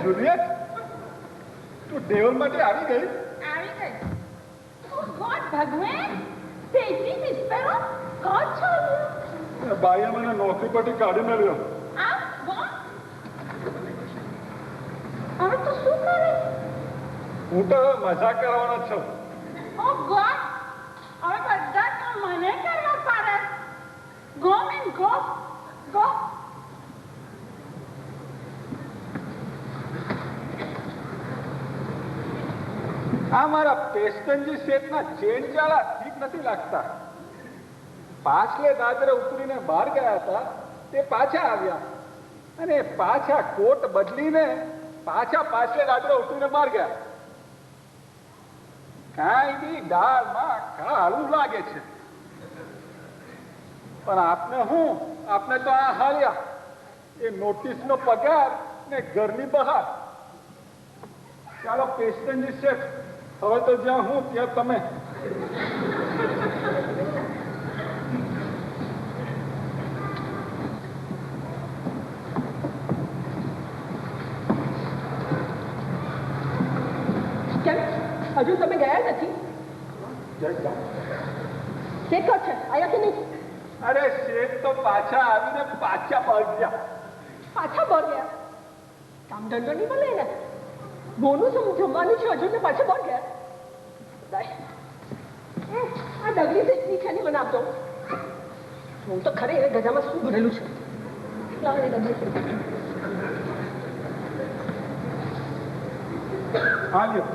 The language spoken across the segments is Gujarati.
જુલિયટ, તું દેવલ માટે આવી ગઈ? આવી ગઈ. ઓ ગોડ ભગવાન, તેજી વિસ્પેરો કોણ છો? ભાઈએ મને નોકરી પરથી કાઢી મેળવ્યો. આ કોણ? હવે તો શું કરે? હું તો મજાક કરવાનો છું. ઓ ગોડ, હવે બધા તો મને કરવા પાડે. Go man go go. આ મારા પેસ્ટનજી શેઠના ચેન ચાળા ઠીક નથી લાગતા. પાછલે દાદરે ઉતરીને બહાર ગયા હતા, તે પાછા આવ્યા અને પાછા કોટ બદલીને પાછા પાછલે દાદરે ઉતરીને બહાર ગયા. કાંઈ બી દાળમાં કાળું લાગે છે. પણ આપને આપને તો આ હાલ્યા એ નોટિસનો પગાર ને ઘરની બહાર. ચાલો પેસ્ટનજી શેઠ, હવે તો જ્યાં હું ત્યાં તમે. કેમ હજુ તમે ગયા નથી? શેઠ છે આયા કે નહીં? અરે શેઠ તો પાછા આવીને પાછા બળ ગયા. પાછા બળ ગયા? કામ ધંધો નહીં મળે ને. બોનું જમવાનું છે હજુ ને પાછા બળ ગયા. આ ડગલી ની છે ને મને આપજો. હું તો ખરે એ ગજામાં શું ભરેલું છે. હા લ્યો.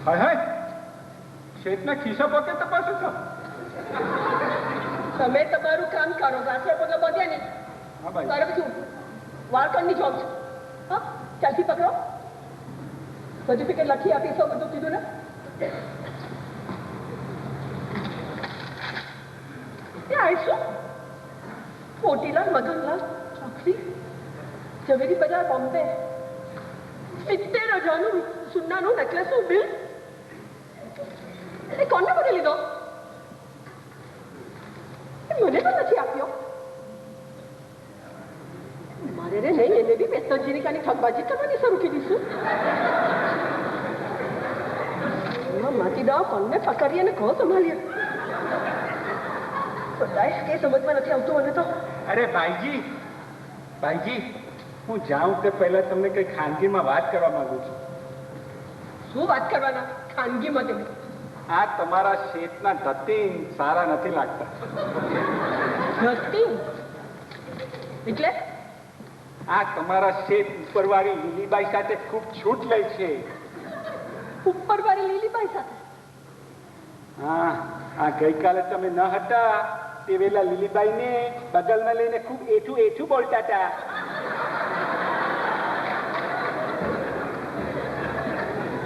હાય હાય, શેઠના ખિસ્સા પોકેટ તપાસો છો? તમે તમારું કામ કરો, રાત્રે પગા બધ્યા નહીં. હા ભાઈ. તારે બીજું વાળકણની જોબ છે. હા, ચાલથી પકડો. સર્ટિફિકેટ લખી આપીશો, બધું કીધું ને? ત્યાં આવીશું. મોતીલાલ, મગનલાલ, ચોકસી, ઝવેરી બજાર, બોમ્બે. 70,000નું સોનાનું નેકલેસનું બિલ. એ કોને મને લીધો? મને તો નથી આપ્યો. મારે રે નહીં, એને બી પેસ્ટનજીની કાની ઠગબાજી કરવાની શરૂ કરી દઈશું. માટી દાવ કોને પકડીએ ને કહો સંભાળીએ. બધાય કઈ સમજમાં નથી આવતું મને તો. અરે ભાઈજી, ભાઈજી, હું જાઉં તે પહેલા તમને કઈ ખાનગીમાં વાત કરવા માંગુ છું. શું વાત કરવાના ખાનગીમાં? તમે આ તમારા શેઠના ધતીન સારા નથી લાગતા. ધતીન એટલે? આ તમારા શેઠ ઉપરવાળી લીલીબાઈ સાથે ખૂબ છૂટ લે છે. ઉપરવાળી લીલીબાઈ સાથે? હા, આ ગઈકાલે તમે ન હતા તે વેલા લીલીબાઈને બગલમાં લઈને ખૂબ એઠું એઠું બોલતા હતા.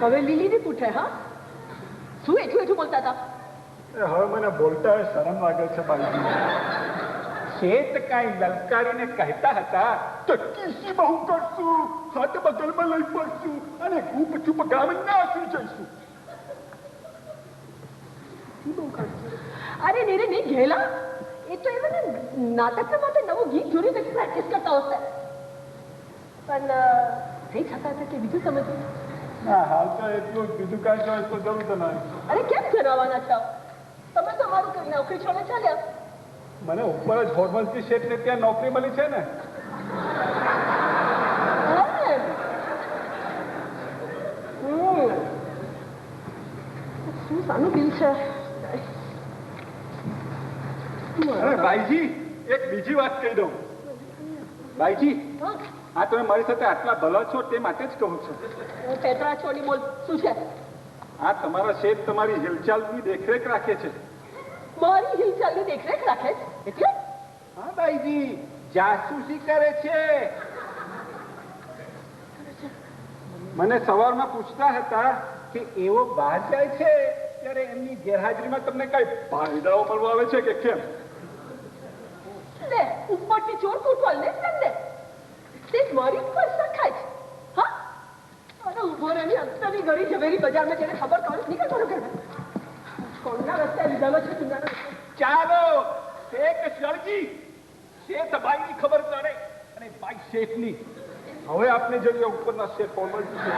હવે લીલીને પૂછે. હા, શું એઠું એઠું બોલતા હતા? હવે મને બોલતા શરમ લાગે છે ભાઈ. શેઠ કાંઈ લલકારીને કહેતા હતા તો કિસી બહુ કરશું, હાથ બગલમાં લઈ પડશું અને ખૂબ ચૂપ ગામ નાસી જઈશું. અરે નહીં રે નહીં ઘેલા, એ તો એમને નાટક માટે નવું ગીત જોડી પછી પ્રેક્ટિસ કરતા હશે. પણ થઈ છતાં કે બીજું સમજવું. ના, હાલ તો એટલું બીજું કાંઈ જોઈએ તો જરૂર તો નહીં. અરે કેમ જણાવવાના છો? તમે તો મારું કરી નોકરી છોડે ચાલ્યા. મને ઉપર જ હોર્મલથી શેઠને ત્યાં નોકરી મળી છે ને. શું સાનું બિલ છે? અરે ભાઈજી, એક બીજી વાત કહી દઉં. ભાઈજી, આ તમે મારી સાથે આટલા ભલા છો તે માટે જ કહું છું. હું પેતરા છોડી બોલ. શું છે? આ તમારા શેઠ તમારી હિલચાલની દેખરેખ રાખે છે. મારી હિલચાલની દેખરેખ રાખે છે એટલે? હા ભાઈજી, જાસૂસી કરે છે. મને સવારમાં પૂછતા હતા કે એવો બહાર જાય છે ત્યારે એમની ગેરહાજરીમાં તમને કઈ ફાયદાઓ મળવા આવે છે કે કેમ? લે, ઉપરથી ચોર કૂટવાલ ને તમને તે મારી પૈસા ખાય છે. હા, અરે ઉભો રહી અંતરની ઘડી ઝવેરી બજારમાં જેને ખબર કાઢું નીકળ કરો ઘરમાં. કોણના રસ્તે લીધામાં છે તુંના રસ્તે. ચાલો શેખ શરજી શેઠભાઈની ખબર પડે અને ભાઈ શેઠની. હવે આપને જોઈએ ઉપરના શેઠ ફોર્માલિટી છે.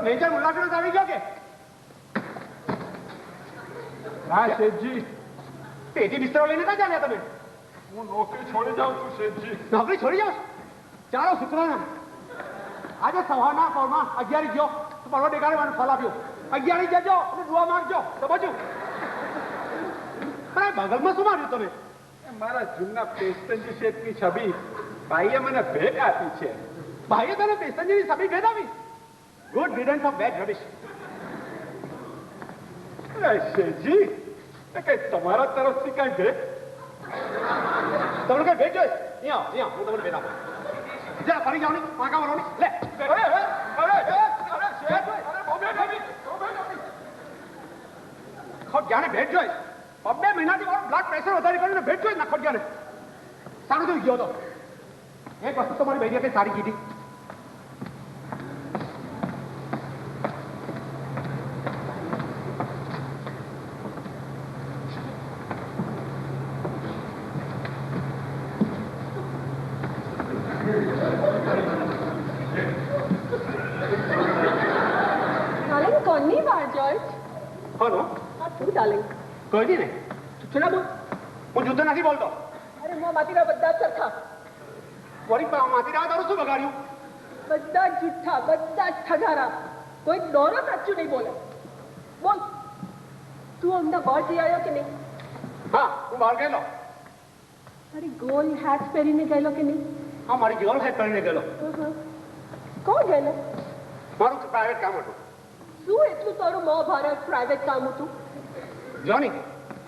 મેજર મુલાકાત આવી ગયો કે હા શેઠજી, પેટી બિસ્તરો લઈને ક્યાં ચાલ્યા તમે? હું નોકરી છોડી જાઉં છું શેઠજી. નોકરી છોડી જાઓ? ચાલો શુક્રના આજે સવારના પોરમાં 11 ગયો તો પરવા દેખાડવાનું ફળ આપ્યો. 11 જજો અને દુઆ માંગજો. સમજો? પણ બગલમાં શું માર્યું તમે? મારા જૂના પેસ્ટનજી શેઠની છબી ભાઈએ મને ભેટ આપી છે. ભાઈએ તને પેસેન્જરની છબી ભેટ આપી? Good riddance of bad rubbish. શેઠજી, એ કઈ તમારા તરફથી કઈ ભેટ? તમને કઈ ભેટ જોઈએ? અહીંયા હું તમને ભેટ આપું. જરા ફરી જાઓ ને પાંકા મારો ને લે. ખોટ જાણે ભેટ જોઈ. 2 મહિનાથી મારું બ્લડ પ્રેશર વધારી કરીને ભેટ જોઈ ના ખોટ જાણે. સારું જોઈ ગયો તો એક વસ્તુ તમારી બેટી કઈ સારી કીધી. डार्लिंग કોની વાત જોર્જ? હલો હા તું डार्लिंग. કોઈ દી ને ચૂના બોલ. હું જુદ્ધ નથી બોલતો. અરે મોં માતીરા બધા જ સરખા, વળી માથી રાહ તારું શું બગાડ્યું? બધા જ જુઠ્ઠા, બધા જ ઠગારા, કોઈ દોરો સાચું નહીં બોલે. બોલ, તું અમને બહાર જઈ આવ્યો કે નહીં? હા હું બહાર ગયેલો. તારી ગોલ હેટ પહેરીને ગયેલો કે નહીં? હા મારી ગર્લ હેડ કરીને ગયેલો. કોણ ગયેલો? મારું પ્રાઇવેટ કામ હતું. શું એટલું તારું મહાભારત પ્રાઇવેટ કામ હતું? જોની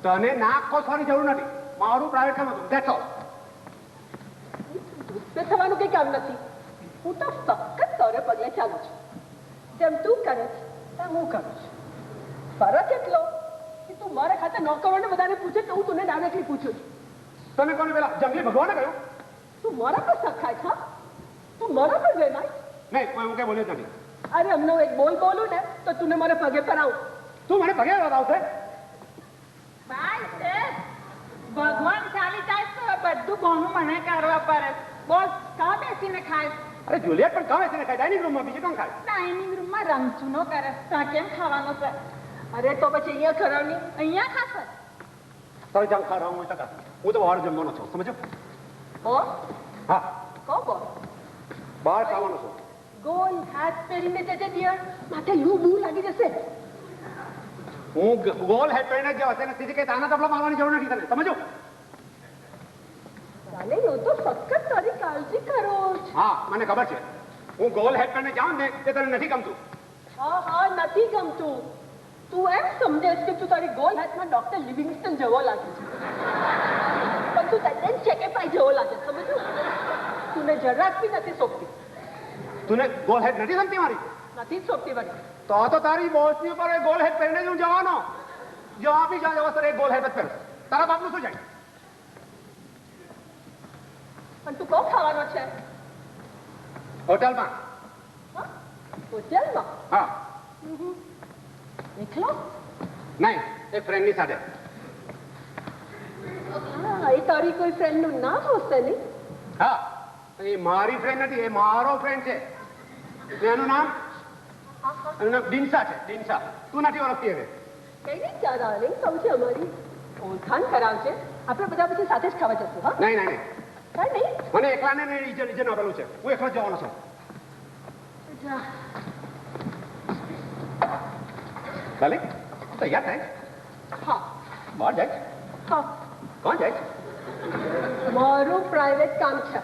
તને નાક ખોસવાની જરૂર નથી. મારું પ્રાઇવેટ કામ હતું. That's all. ગુસ્સે થવાનું કંઈ કામ નથી. હું તો ફક્ત તારે પગલે ચાલું છું. જેમ તું કરે છે તેમ હું કરું છું. ફરક એટલો કે તું મારા ખાતે નોકરોને બધાને પૂછે તો હું તને ડાયરેક્ટલી પૂછું છું. તમે કોને પેલા જંગલી ભગવાને કહ્યું? તું મારા પર સખાય છે? તું મારા પર વેમાય? નહીં કોઈ હું કઈ બોલ્યો જ નથી. અરે અમને એક બોલ બોલું ને તો તું મને પગે પર આવું. તું મને પગે આવશે? ભાઈ છે ભગવાન ચાલી જાય તો બધું ઘણું મને કરવા પડે. બોલ કા બેસીને ખાય? અરે જુલિયટ પણ કામ છે ને ખાય ડાઇનિંગ રૂમમાં બીજું કામ ખાય. ડાઇનિંગ રૂમમાં રમચૂનો કરે ત્યાં કેમ ખાવાનો છે? અરે તો પછી અહીંયા ખરાવની. અહીંયા ખાશે? તારે જામ ખા રહા હું ટકા. હું તો બહાર જમવાનો છું સમજો? બોલ હા કહો બોલ. બહાર ખાવાનો છું. ગોલ હાથ પહેરીને જજે ડિયર, માથે લૂ બૂ લાગી જશે. હું ગોલ હેડ કરીને જ હશે ને સીધી કઈ તાના તબલા મારવાની જરૂર નથી તને સમજો? ચાલે હું તો ફક્ત તારી કાળજી કરો છું. હા મને ખબર છે. હું ગોલ હેડ કરીને જાઉં ને તે તને નથી ગમતું. હા હા નથી ગમતું. તું એમ સમજે છે કે તું તારી ગોલ હાથમાં ડોક્ટર લિવિંગસ્ટન જેવો લાગે છે, પણ તું તદ્દન ચેકેપાઈ જેવો લાગે છે. સમજો? તુને જરાક બી નથી સોંપતી. તુને ગોલ હેડ નથી ગમતી મારી? નથી જ સોંપતી વળી. તો તારી બોસની ઉપર એ ગોલ હેડ પહેરીને જ હું જવાનો. જ્યાં બી જ્યાં જવા સર એ ગોલ હેડ જ પહેર. તારા બાપનું શું જાય? પણ તું કોણ ખાવાનો છે? હોટલમાં. હા? હોટેલમાં? હા એકલો? નહીં એક ફ્રેન્ડની સાથે. હા એ તારી કોઈ ફ્રેન્ડનું નામ હશે નહીં? હા એ મારી ફ્રેન્ડ નથી, એ મારો ફ્રેન્ડ છે. એનું નામ ડિન્સા છે. ડિન્સા તું નથી ઓળખતી હવે? કઈ નહીં ચારા નહીં સૌ છે અમારી ઓળખાણ કરાવશે. આપણે બધા પછી સાથે જ ખાવા જશું. હા નહીં નહીં નહીં કઈ નહીં. મને એકલાને રીજન આપેલું છે. હું એકલો જ જવાનો છું. જા. ભલે તૈયાર થાય. હા બહાર જાય? હા કોણ જાય? મારું પ્રાઇવેટ કામ છે.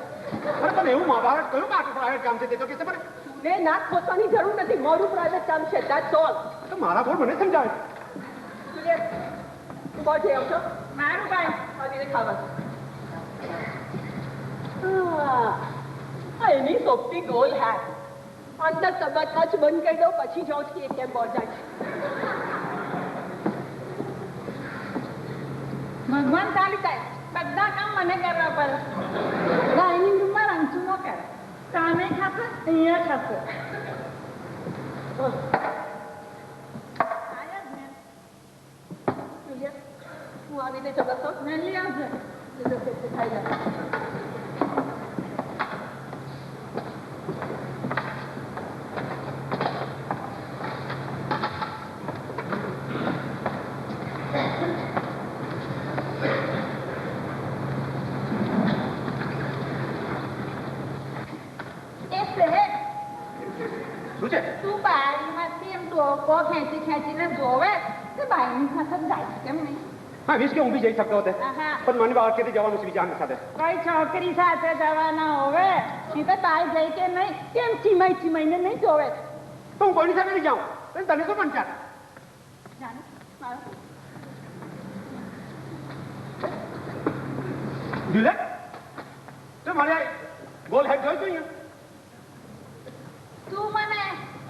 અરે પણ એવું મહાભારત કયું કે આટલું પ્રાઇવેટ કામ છે તે તો કે મને ને નાક ખોસવાની જરૂર નથી. મારું પ્રાઇવેટ કામ છે. That's all. તો મારા બોલ મને સમજાવે. તું બહાર જઈ આવશો? મારું ભાઈ આવીને ખાવા. એની સોપટી ગોલ હેટ અંદર તબક્કા જ બંધ કરી દો પછી જાઉં કે કેમ બહાર જાય છે. ભગવાન ચાલી જાય બધા કામ મને કરવા પડે. ડાઇનિંગ રૂમમાં રમચૂનો કરે. કામે ખાશે અહીંયા ખાશે. આયા જ ને. હું આવી રીતે જબરતો મેલી આવજે. ખાઈ જાય. શું છે? તું બારીમાંથી એમ ડોકો ખેંચીને જોવે તે બાઈની સાથે જ જાય કેમ નહીં? હા વીસ કે હું બી જઈ શકતો હતો આહા. પણ મને બહાર કેથી જવાનું છે બીજા સાથે કોઈ છોકરી સાથે જવાના હોવે એ તો તાર જઈ કે નહીં કેમ ચીમાઈને નહીં જોવે. તો હું કોઈની સાથે નહીં જાઉં તને શું પણ ચાલ જાને મારો જુલે તો મારે ગોલ હેડ જોઈ જોઈએ તું મને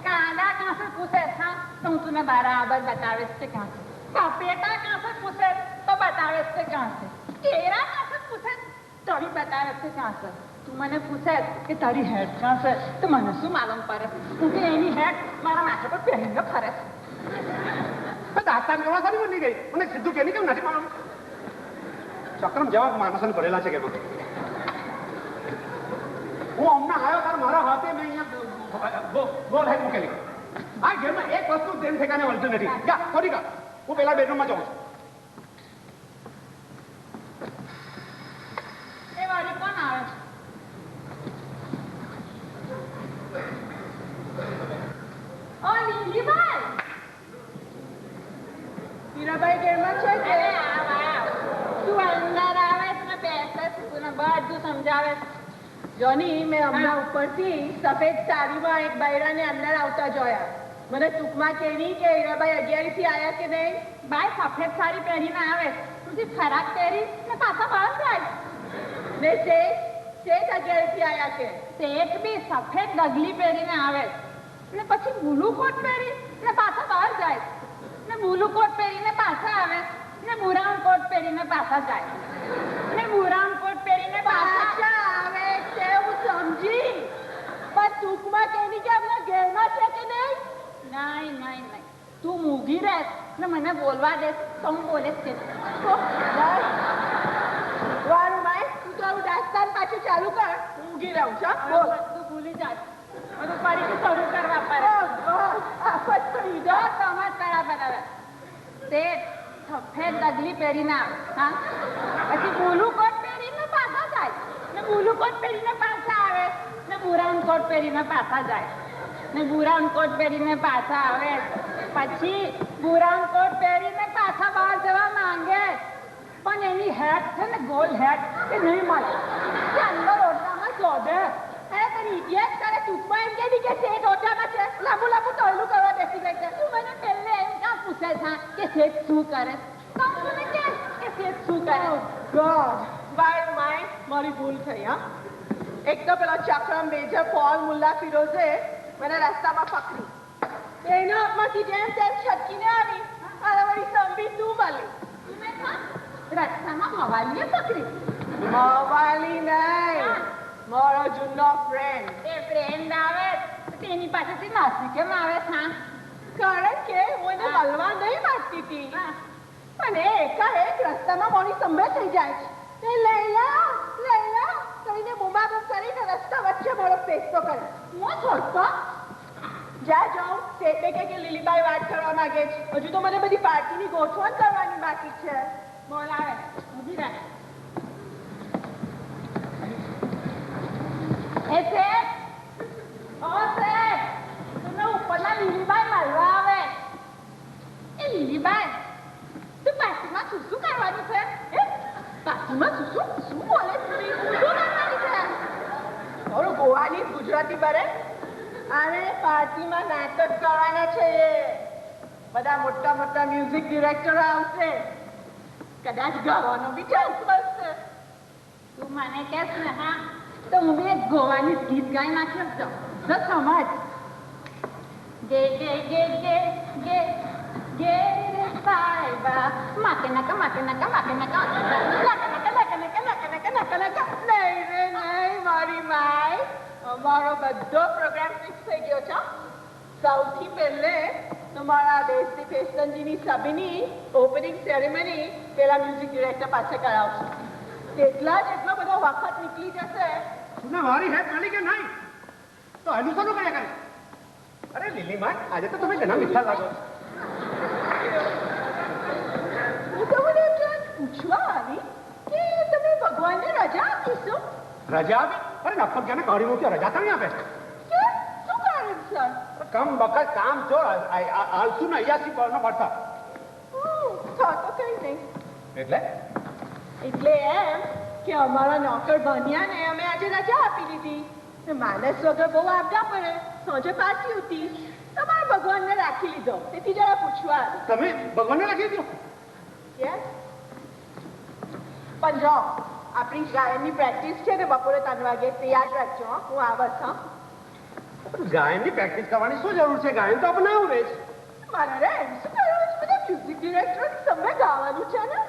કાંदा कहाँ से पूछे था तो હું તુને बराबर बतावे से कहाँ से पपेटा कहाँ से पूछे तो बतावे से कहाँ से केरा कहाँ से पूछे तो भी बतावे से कहाँ से તું મને પૂછે કે તારી હેડ કहाँ से તો મને શું માલુમ પડે હું કે એની હેડ મારા માથા પર પહેરીને ફરે છે દાસ્તા મેળવા સારી બની ગઈ મને સીધું કે કેમ નથી માલુમ ચક્રમ જેવા માણસોને ભરેલા છે કે હું હમણાં આવ્યો તાર મારા હાથે મેં અહીંયા ગોલ હેડ મૂકેલી આ ઘરમાં એક વસ્તુ તેમ ઠેકાને વળતું નથી જા થોડી કા હું પેલા બેડરૂમમાં જાઉં છું એ વાળી કોણ આવે છે ઓ લીલીભાઈ હીરાબાઈ ઘરમાં છે કે અરે આવ તું અંદર આવે ને બેસે તું બધું સમજાવે જોની મેં હમણાં ઉપરથી સફેદ સાડીમાં એક બૈરાને અંદર આવતા જોયા મને ટૂંકમાં કેવી કે હીરાબાઈ 11 થી આયા કે નહીં ભાઈ સફેદ સાડી પહેરીને આવે તું ખરાબ પહેરી ને પાછા બહાર જાય ને શેઠ 11 થી આયા કે શેઠ બી સફેદ ડગલી પહેરીને આવે ને પછી બ્લુ કોટ પહેરી ને પાછા બહાર જાય ને બ્લુ કોટ પહેરીને પાછા આવે ને બ્રાઉન કોટ પહેરીને પાછા જાય ને બ્રાઉન કોટ પહેરીને પાછા આવે છે હું સમજી પણ ટૂંકમાં કેવી કે હમણાં ઘરમાં છે કે નહીં નહીં નહીં નહીં તું મૂગી રહે ને મને બોલવા દે તો હું બોલે જ છે વારું ભાઈ તું તો આવું દાસ્તાન પાછું ચાલુ કર હું ઊંઘી રહું છું બોલ તું ભૂલી જાય બધું ફરીથી શરૂ કરવા પડે આફત પડી જો તમે બરાબર આવે તે સફેદ ડગલી પહેરીને આવે હા પછી બ્લુ કોટ પહેરીને પાછા જાય ને બ્લુ કોટ પહેરીને પાછા આવે ને બ્રાઉન કોટ પહેરીને પાછા જાય ને બ્રાઉન કોટ પહેરીને પાછા આવે પછી બ્રાઉન કોટ પહેરીને પાછા બહાર જવા માંગે પણ એની હેટ છે ને ગોલ હેટ એ નહીં મળે તે અંદર ઓરડામાં શોધે અરે તને ઇડિયટ તારે ટૂંકમાં એમ કહેતી કે શેઠ ઓટામાં છે લાંબુ લાંબુ ટોયલું કરવા બેસી ગઈ છે તું મને પહેલે એમ કાં પૂછે છે કે શેઠ શું કરે તો મને કે શેઠ શું કરે ગોડ વાય માય મારી ભૂલ થઈ હા એક તો પેલો ચક્રમ મેજર પોલ મુલ્લા ફિરોઝે મને રસ્તામાં પકડી એના હાથમાંથી જેમ તેમ છટકીને આવી અને વળી સંભી તું મળી તમે કાં રસ્તામાં હવાલીએ પકડી મવાલી નહીં મારો જૂનો ફ્રેન્ડ એ ફ્રેન્ડ આવે તો તેની પાસેથી નાસી કેમ આવે છે કારણ કે હું એને મળવા નહીં માંગતી હતી પણ એ એકાએક રસ્તામાં મારી સંભે થઈ જાય છે એ લૈલા કરીને બૂમાબૂમ કરીને રસ્તા વચ્ચે મારો પેસ્તો કરે હું છોડતો જ્યાં જાઉં તે કે લીલીબાઈ વાત કરવા માંગે છે હજુ તો મને બધી પાર્ટીની ગોઠવણ કરવાની બાકી છે બોલાવે ઊભી રહે એ શેઠ ઓ શેઠ તમે ઉપરના લીલીબાઈ મળવા આવે એ લીલીબાઈ તું પાર્ટીમાં શું શું કરવાનું છે પાર્ટીમાં શું બોલે છે શું કરવાની છે થોડું ગોવાની ગુજરાતી બરે અને પાર્ટીમાં નાટક કરવાના છે બધા મોટા મોટા મ્યુઝિક ડિરેક્ટર આવશે કદાચ ગાવાનો બી ચાન્સ મળશે તું મને કહેશ ને હા તો હું બી એક ગોવાની ગીત ગાઈ નાખ્યો તો જો સમજ ગે ગે ગે ગે ગે ગે રે સાહેબા માકે નકા નહીં રે નહીં મારી માય અમારો બધો પ્રોગ્રામ ફિક્સ થઈ ગયો છે સૌથી પહેલે તમારા દેશની પેસ્ટનજીની સભની ઓપનિંગ સેરેમની પેલા મ્યુઝિક ડિરેક્ટર પાસે કરાવશું. તેટલા જ એટલો બધો વખત નીકળી જશે. ના મારી હેત મળી કે નહીં તો એનું શું કર્યા કરે? અરે લીલીમાં આજે તો તમે ઘણા મીઠા લાગો. હું તમને પૂછવા આવી કે તમે ભગવાનને રજા આપીશું. રજા આપી? અરે નફર ક્યાં કાઢી મૂકી રજા તો નહીં આપે. શું કારણ સર? કમ બકર કામ જો આલસુ ને 89 પરનો પડતા. તો કઈ નહીં. એટલે એમ કે અમારા નોકર બન્યાને અમે આજે રજા આપી દીધી. માનસ વગર બહુ આપતા પડે. સાંજે પાછી હતી. તમારા ભગવાનને રાખી લીધો. તેથી જરા પૂછવા આવી. તમે ભગવાનને રાખી દો. પણ જો આપણી ગાયનની પ્રેક્ટિસ છે ને બપોરે 3 વાગે તે યાદ રાખજો. હું આવત. ગાયનની પ્રેક્ટિસ કરવાની શું જરૂર છે? ગાયન તો આપણે આવું રહે છે. મારે રે શું કરવાનું છે? બધા મ્યુઝિક ડિરેક્ટર તમને ગાવાનું છે ને.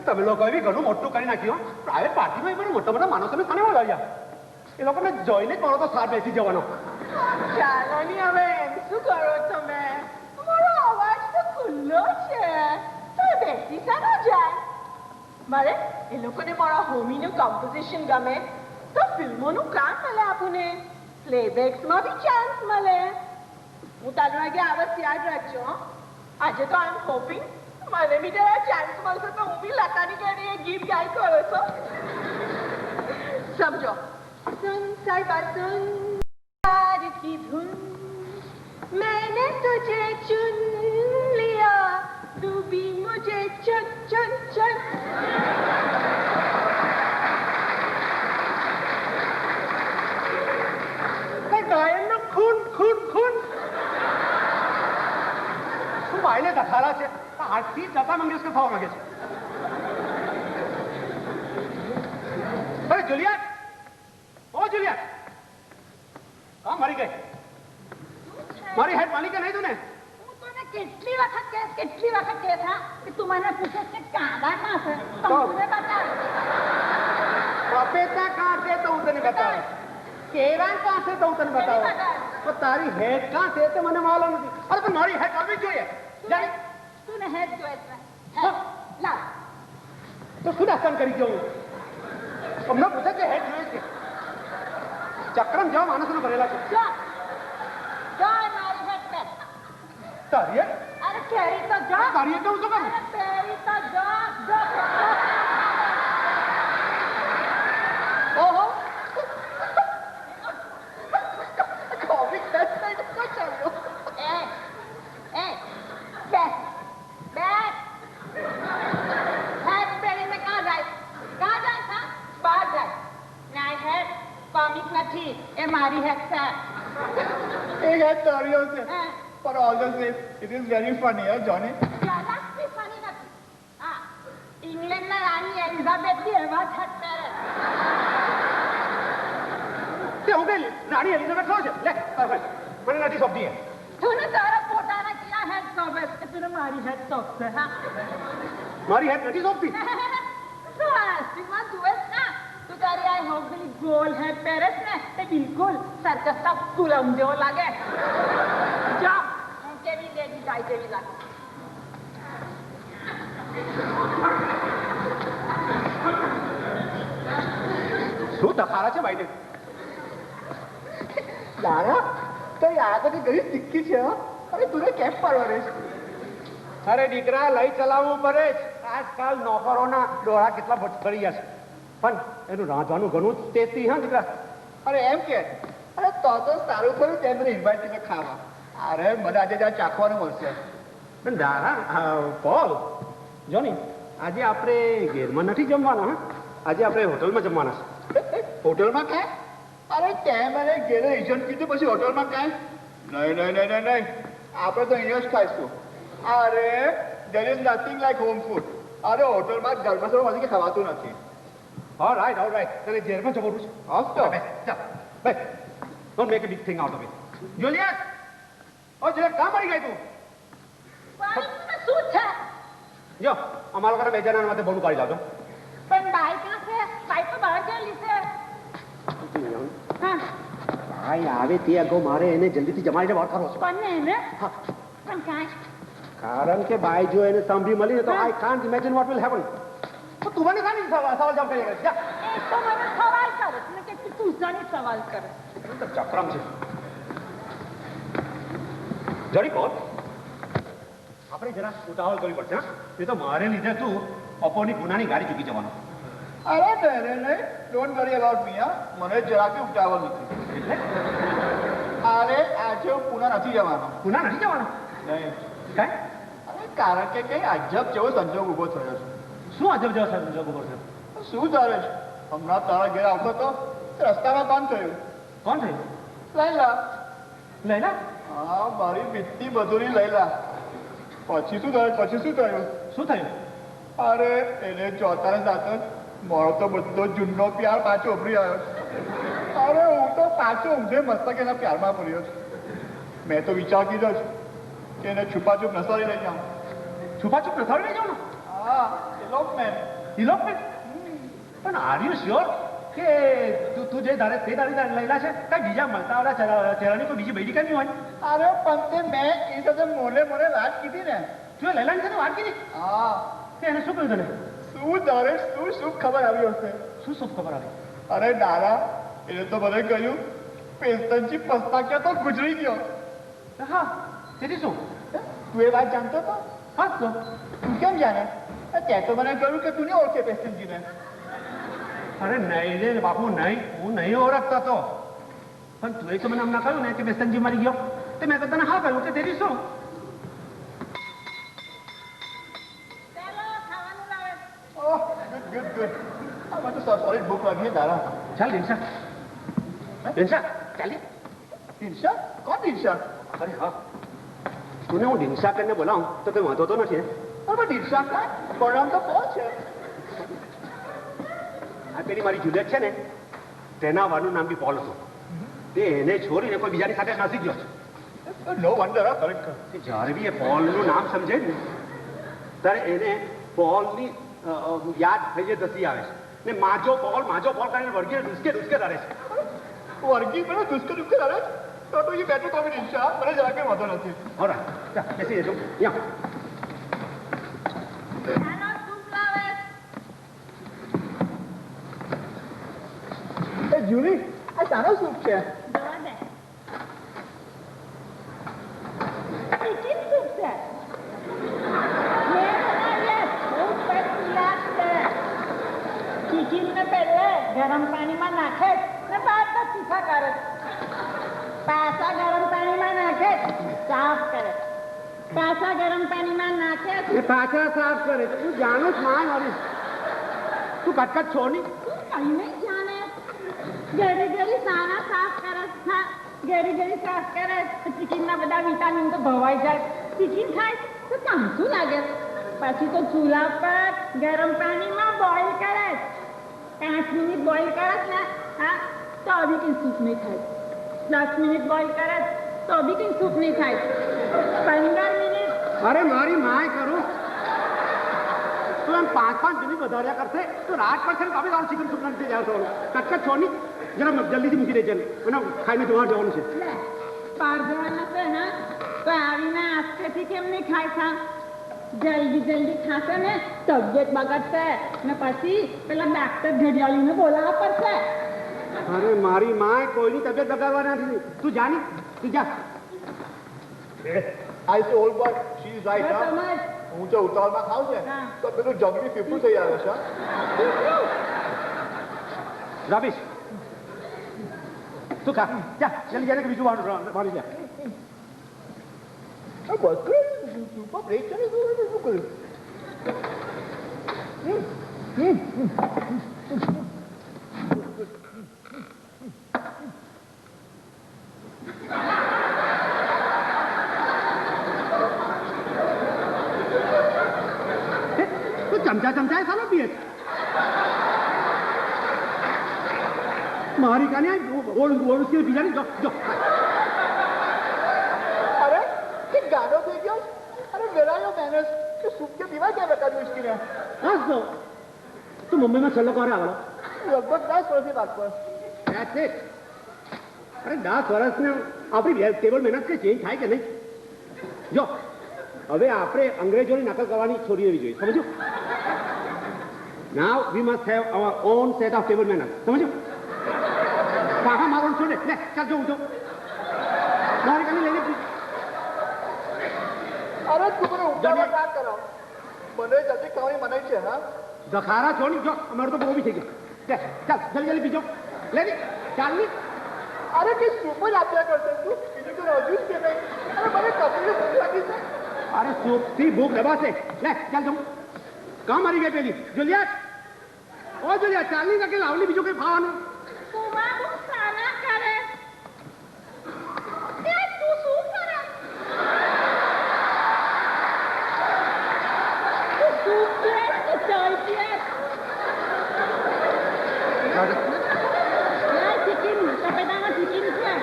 તમે લોકો એવી ઘણું મોટું કરી નાખ્યું. પ્રાઇવેટ પાર્ટીમાં એ મોટા મોટા માણસોને ખાને બોલાવ્યા. એ લોકોને જોઈને જ મારો તો સાર બેસી જવાનો. ચાલો ની હવે એમ શું કરો તમે? તમારો અવાજ તો ખુલ્લો છે. તમે બેસી શાનો જાય? મારે એ લોકોને મારા હોમીનું કમ્પોઝિશન ગમે તો ફિલ્મોનું કામ મળે. આપણને પ્લેબેક્સમાં બી ચાન્સ મળે. હું 3 વાગે આવત યાદ રાખજો. આજે તો આઈ એમ હોપિંગ મને બી જરા ચાન્સ મળશે તો હું બી લતાની ઘરે એ ગીત ગાઈ કરો છો. સમજો सुन साहिबा सुन प्यार की धुन मैंने तुझे चुन लिया तू भी मुझे चुन चुन चुन. ગાયનનો ખૂન ખૂન ખૂન શું ભાઈને દખાડા છે? આજથી લતા મંગેશકર થવા માંગે છે. અરે જુલિયટ, ઓ જુલિયટ, હા મરી ગઈ. મારી હેડ માલિક નહીં તું ને? હું તને કેટલી વખત કહેશ હા કે તું મને પૂછે કે કાંદા કાં છે તો હું તને બતાવ. પપેતા કાં છે તો હું તને બતાવું. કેરા કાં છે તો હું તને બતાવું. તો તારી હેડ કાં છે તે મને માલુમ નથી. અરે પણ મારી હેડ કરવી જોઈએ. જાણે તું ને હેડ જોઈ લાવ તો શું દાસ્તાન કરી ગયો હું? અમને પૂછે કે હેડ જોઈએ છે. ચક્રમ જેવા માણસોને ભરેલા છે. જો મારી હેડ પે તારી અરે કેરી તો જો તારી તો હું શું કરું? અરે પેરી તો જો ઓહો કોમિક દસ મિનિટ તો ચાલ્યો. એ બેસ હેડ પહેરીને કાં જાય હા બહાર જાય. ના હેડ કોમિક નથી એ મારી હેડ છે. એ હેડ તારીઓ છે. હા But all the same, it is very funny, huh, Johnny? જરાકથી ફરી નથી. હા ઇંગ્લેન્ડના રાણી એલિઝાબેથની એવા જ હેડ પહેરે. તે હું કઈ રાણી એલિઝાબેથ થયો છે? લે મને નથી સોંપતી. તું ને તારા પોતાના ક્યાં હેડ શોભે છે? તું મારી હેડ શોભશે હા. મારી હેડ નથી સોંપતી. તું આસ્તીમાં જુએ જ ના તું તારી આ હોગલી ગોલ હેડ પહેરે છે ને તે બિલકુલ સર્કસના કુલમ જેવો લાગે. જા હું કેવી લેડી જાય જેવી લાગે. શું દખાડા છે ભાઈને? દાદા તો આગળ ઘણી તિક્કી છે. અરે તું કેમ પરવરે છે? અરે દીકરા લઈ ચલાવવું પડે જ. આજકાલ નોકરોના ડોળા કેટલા ભટકડી ગયા છે. પણ એનું રાંધવાનું ઘણું ટેસ્ટી હા દીકરા. અરે એમ કે અરે તો સારું થયું તે મને ઇન્વાઇટ કરીને ખાવા. અરે મને આજે જ્યાં ચાખવાનું મળશે. પણ દાદા પોલ જોની આજે આપણે ઘેરમાં નથી જમવાના. આજે આપણે હોટલમાં જમવાના છે. હોટલમાં કાંઈ? અરે ત્યાં મને ઘેરે રિઝન કીધું પછી હોટલમાં કાંઈ? નહીં આપણે તો અહીંયા જ ખાઈશું. અરે there is nothing like home food. અરે હોટલમાં ગરબા સર પછી ખવાતું નથી. Alright. તને ઘેરમાં જમવાનું છે. આવતો ચાલ ભાઈ don't make a big thing out of it. Juliet! O Juliet કાં મરી ગઈ તું? પાણીમાં શું છે? જો અમારા લોકોને બે જણાના માટે બોનું કાઢી લાવજો. પણ બાઈક ક્યાં છે? બાઈક તો બહાર ગયેલી છે. હા ભાઈ આવે તે અગાઉ મારે એને જલ્દીથી જમાડીને વાત કરવો છે. કોને એને પણ કાંઈ કારણ કે ભાઈ જો એને સાંભળી મળી ને તો I can't imagine what will happen. તો તું મને કાની સવાલ જવાબ કરી જા. એ તો મને સવાલ કરે ને કે તું જાણી સવાલ કરે. તો ચક્રમ છે. જડી કોણ આપણે જરા ઉતાવળ કરવી પડશે. એ તો મારે લીધે તું અપોની ગુનાની ગાડી ચૂકી જવાનો. અરે નહીં ડોન્ટ વરી અબાઉટ મી. મને જરા કે ઉતાવળ નથી. એટલે અરે આજે હું પુના નથી જવાનો. ગુના નથી જવાનો. નહીં કાંઈ અરે કારણ કે કઈ અજબ જેવો સંજોગ ઊભો થયો છે. શું અજબ જેવો સંજોગ ઉભો છે? શું ચાલે છે? હમણાં તારા ઘેર આવતો તો રસ્તામાં કામ થયું. કોણ થયું? લઈલા. લઈલા? હા મારી મિત્તી બધુની લઈલા. પછી શું થયું? શું થયું? અરે એને ચોથાને સાથે મારો તો બધો જૂનો પ્યાર પાછો ઉભરી આવ્યો. અરે હું તો પાછો ઊંધે મસ્તક એના પ્યારમાં પડ્યો છું. મેં તો વિચાર કીધો છે કે એને છુપાછુપ નસારી લઈ જાઉં. છુપાછુપ નસારી લઈ જાઉં ને? હા ઇલોપમેન્ટ. ઇલોપમેન્ટ? પણ આર યુ શ્યોર કે તું જે ધારે તે દાડી લઈલા છે કઈ બીજા મળતા વાળા ચહેરાની કોઈ બીજી બૈરી કઈ હોય? અરે પણ તે મેં એ સાથે મોરે વાત કીધી ને. તું લઈલાની સાથે વાત કરી? હા. તે એને શું કહ્યું તને? શું તારે શું શુભ ખબર આવી હશે? શું શુભ ખબર આવી? અરે દાદા એને તો મને કહ્યું પેસ્ટનજી પસ્તાક્યા તો ગુજરી ગયો. હા તેથી શું? તું એ વાત જાણતો હતો? હા તો તું કેમ જાણે? તે તો મને કહ્યું કે તું નહીં ઓળખે પેસ્ટનજીને. અરે નહીં રે બાપુ નહીં, હું નહીં ઓળખતો તો. પણ તું એ તો મને હમણાં કહ્યું ને કે પેસ્ટનજી મરી ગયો તે મેં તો તને હા કહ્યું કે તેથી શું? ઓહ ગુડ. આમાં તો સોલિડ ભૂખ લાગી દાદા. ચાલ દિનશા ચાલી. દિનશા? કોણ દિનશા? અરે હા તું હું દિનશા કરીને બોલાવું તો કંઈ વાંધો તો નથી. અરે દિનશા કાંઈ પરિણામ તો કોણ છે? આ પેલી મારી જુલિયટ છે ને તેના વાનું નામ બી પોલ હતું. તે એને છોડીને કોઈ બીજાની સાથે નાસી ગયો છે. નો વન્ડર ખરેખર. જ્યારે બી એ પોલનું નામ સમજે ને ત્યારે એને પોલની યાદ થઈ જાય દસી આવે છે ને માજો પોલ કરીને વળગીને ડુસકે ડરે છે. વર્ગી મને દુષ્કર અરે તો એ બેઠો તો દિનશા મને જરા કે વાંધો નથી. હોરા ચાલ બેસી જજો યા. એ જુલી આ તારો સૂપ છે. ગરમ પાણીમાં નાખે ને બાદ તીખા કરે. પાછા ગરમ પાણીમાં નાખે સાફ કરે. પાછા ગરમ પાણીમાં નાખે પાછા સાફ કરે. તું જાણો જ માન વાળી તું કટકટ છો નહીં. કઈ નહીં જાણે. ઘડી સારા સાફ કરે. હા ઘડી સાફ કરે. ચિકનના બધા વિટામિન તો ભવાઈ જાય. ચિકન ખાય તો કામતું લાગે. પછી તો ચૂલા પર ગરમ પાણીમાં બોઇલ કરે. 5 મિનિટ બોઇલ કરે ને હા તો બી કઈ સૂપ નહીં થાય. 10 મિનિટ બોઇલ કરે તો બી કઈ સૂપ નહીં થાય. 15 મિનિટ. અરે મારી માય કરું તું એમ 5 મિનિટ વધાર્યા કરશે તો રાત પડશે ને તમે તારું ચિકન સૂપ નથી જાવ છો. કટકટ છો નહીં જરા જલ્દીથી મૂકી દેજે અને ખાઈને તમારે જવાનું છે. પાર જવાના છે હા તો આવીને આસ્તેથી કેમ નહીં ખાય ખા. જલ્દી ખાશે ને તબિયત બગડશે ને પછી પેલા ડાક્ટર ઘડિયાળીને બોલાવવા પડશે. અરે મારી માય કોઈની તબિયત બગાડવા નથી. તું જાની તું જા. I say old boy she is right. હું જો ઉતાવળમાં ખાઉં છે તો પેલું જંગલી પીપળું થઈ આવે છે. રબીશ તું ખા જા જલ્દી જાને કે બીજું વાળી જા. બસ સુપર બ્રેક કરે શું કર્યું? ચમચા સાલો પીએ મારી કાને ઓળું બીજાની જો. અરે કે ગાડો થઈ ગયો. અરે વેરાયો મેનેજ કે સૂપ કે પીવા ક્યાં બતાવ્યું इसकी ने. બસ તો તું મુંબઈમાં છેલ્લો ક્યારે આવેલો? લગભગ 10 વર્ષની વાત પર. That's it. અરે 10 વર્ષને આપણી ટેબલ મહેનત કે ચેન્જ થાય કે નહીં? જો હવે આપણે અંગ્રેજોની નકલ કરવાની છોડી દેવી જોઈએ, સમજો? Now we must have our own set of table manners, સમજો? પાછા મારો છોડે લે, ચાલ જો મારી કાલી લઈને અરે તું મને ઉતાવળ ના કરો, મને જલ્દી ખાવાની મનાઈ છે. હા દખારા છોડી જો, અમારું તો બહુ બી થઈ ગયું. ચાલ જલ્દી જલ્દી બીજો લે ને, ચાલ ને. અરે કે સૂપ જ આપ્યા કરશે તું, બીજું તો હજુ જ કે નહીં. અરે મને કપડીને ભૂખ લાગી છે. અરે સૂપથી ભૂખ દબાશે. લે ચાલ જમ. કામ મારી ગઈ પેલી જુલિયટ. ઓ જુલિયટ, ચાલની કે લાવલી બીજું કઈ ખાવાનું? કુવા બહુ સારા કરે. એ તું શું કરે? તું સૂપ પીએ કે ચાય પીએ? ના ચિકન, સફેદાના ચિકન છે.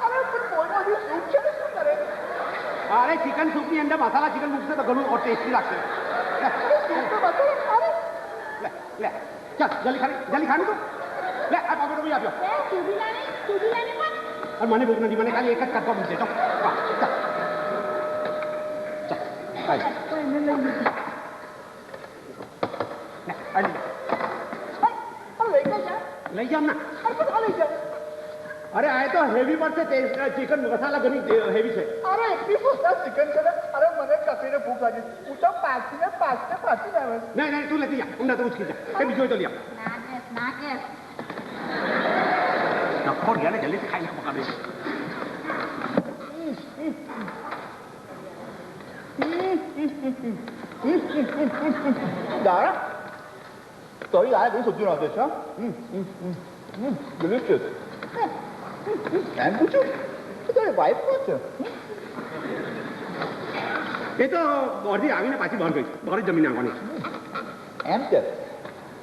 અરે કોઈમાં હજુ સૂપ છે ને શું કરે? અરે ચિકન સૂપની અંદર મસાલા ચિકન મૂકશે તો ઘણું ટેસ્ટી લાગશે. સૂપ તો બતાવો. અરે લે લે ચાલ જલ્દી ખાની તું. લે આ પાપડ બી આપ્યો. એ ચૂડીલાની પણ. અને મને ભૂખ નથી, મને ખાલી એક જ કટકો મૂકજે. ચાલ ચાલ ચાલ કોઈને લઈ લીધી. લે આવી લઈ જા. લઈ જામ ના. અરે બધા લઈ જા. અરે આ તો હેવી પડશે, ચિકન મસાલા ઘણી હેવી છે. અરે એટલી પોતા ચિકન છે ને. અરે મને કફીને ભૂખ લાગી. હું તો પાછી આવે. નહીં નહીં તું લેતી જા, અમને તો ઉચકી જા. એ બીજો તો લ્યા ના કે નખો ગયા ને, જલ્દી ખાઈને પકાવે. દાડા તો આ બધી સબ્જી નાખે છે. ડિલિશિયસ. એમ પૂછું તો તારી વાઈફ કોણ છે? એ તો બહારથી આવીને પાછી બહાર ગઈ, બહાર જ જમીન નાખવાની. એમ છે.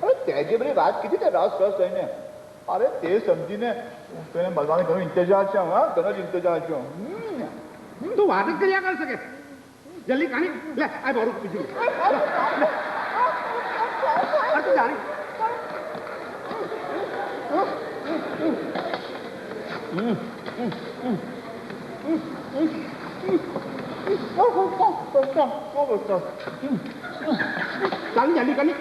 અરે તે જે બધી વાત કીધી ને રસ થઈને, અરે તે સમજીને તેને મળવાનો ઘણો ઇંતજાર છે. હા ઘણો જ ઇંતજાર છે. તું વાત જ કર્યા કર શકે. જલ્દી ખાની લે આ મારું બીજું. અરે તું જાણી ચાલી જલ્દી કરી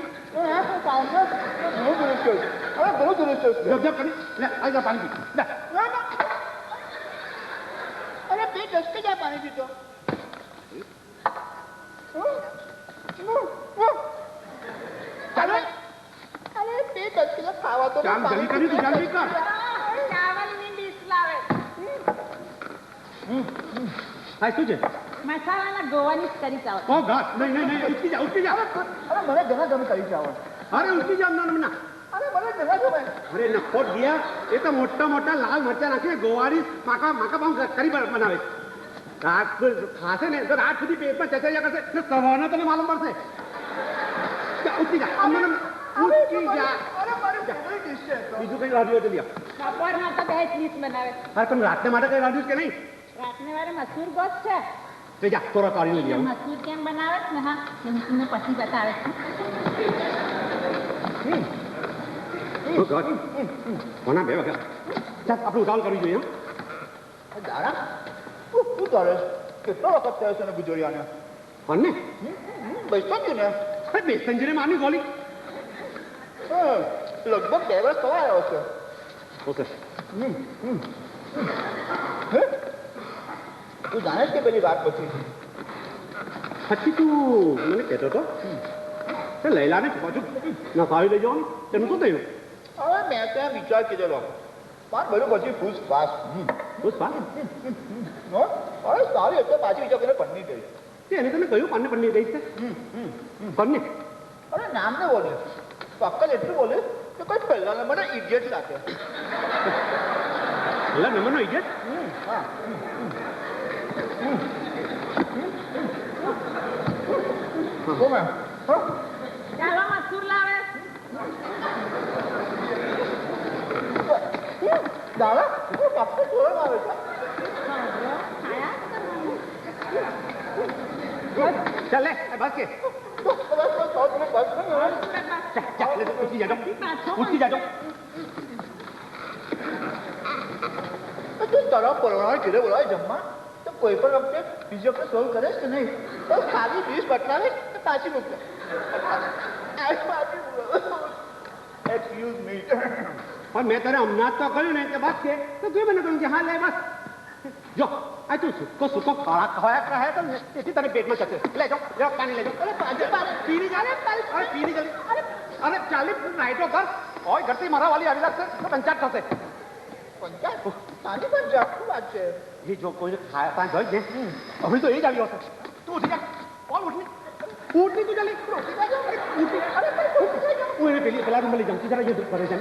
ઘણું ડિલિશિયસ છે. જબ કરી લે આ પાણી પી લે. અરે બે ડસ્કે જાય પાણી પીતો. ચાલો અરે બે ડસ્કે ખાવા તો ચાલ જલ્દી કરી તું જલ્દી કર. ચાવલની ડીશ લાવે. હા શું છે? મસાલાના ગોવાની જ કરી ચાવલ. ઓ ઘાસ નહીં નહીં નહીં ઉઠી જા ઉઠી જા. અરે મને ઘણા ગમે કરી ચાવલ. અરે ઉઠી જા ના ના. અરે મને ઘણા ગમે. અરે નખો ગયા, એ તો મોટા મોટા લાલ મરચા નાખીને ગોવાળી માકા પાઉં કરી બનાવે. રાત ખાશે ને તો રાત સુધી પેટમાં ચચરિયા કરશે ને સવારના તને માલુમ પડશે. ઉઠી જા અમને ઉઠી જા. અરે મારી ફેવરેટ ડિશ છે. બીજું કઈ રાખ્યું હોય તો લ્યો. બપોરના તો બે ચીઝ બનાવે. હા પણ રાતને માટે કઈ રાખ્યું કે નહીં? રાતને વારે મસૂર ગોશ છે. તો જા થોડા કાઢીને લઈ આવું. મસૂર કેમ બનાવે છે ને હા હું તમને પછી બતાવે છે. ઓ ગોડ કોના બે વગર ચાલ આપણે ઉતાવળ કરવી જોઈએ. દાડા શું કરે? કેટલો વખત થયો છે ને ગુજરિયાને? અને બેસતો જ ને. અરે બેસંજરે મારની ગોળી. લગભગ 2 વર્ષ થવા આવ્યો છે. ઓકે તું જાણે કે પેલી વાત પછી પછી તું મને કહેતો હતો તે લૈલાને પાછું નખાવી લઈ જવાનું, તેનું શું થયું? હવે મેં ત્યાં વિચાર કીધેલો પણ બધું પછી ફૂસ પાસ. બસ પા અરે સારી એટલે પાછી વિચાર કરીને પન્ની ગઈ. એને તને કહ્યું પાને પન્ની ગઈ છે? પન્ને અરે નામ ને બોલે ફક્ત એટલું બોલે કે કોઈ પહેલા મને ઇડિયટ લાગે. પેલા નંબરનો ઇડિયટ. હા કોમે ચાલો મસૂર લાવે. દાદા ફક્ત જોવા આવે છે. ચાલ લે બસ કે બસ ચાલ લે તો ઉઠી જાજો ઉઠી જાજો તું તારા પરવાળા ઘરે બોલાવે જમવા તો કોઈ પણ વખતે બીજો વખતે સોલ્વ કરે કે નહીં તો ખાલી 20 બટલાવે તો પાછી મૂકે એક્સક્યુઝ મી પણ મેં તને હમણાં તો કહ્યું ને કે બસ છે તો તું મને કહ્યું કે હા લે બસ જો આ તું સુકો ખાયા ખાયા તો તેથી તને પેટમાં ચડશે લે જો પાણી લેજો અરે પીની જા અરે પીની જલ્દી અરે 40 નાઈટો કર ઓય ઘરથી મારા વાલી આવી લાગશે તો પંચાયત થશે પાણી પણ જાખું વાત છે એ જો કોઈને ખાયા પાણી હોય ને હવે તો એ જ આવ્યો હશે તું ઉઠી જા બોલ ઉઠની તું જલ્દી હું એને પેલા રૂમ લઈ જાઉં તું જરા એ કરે છે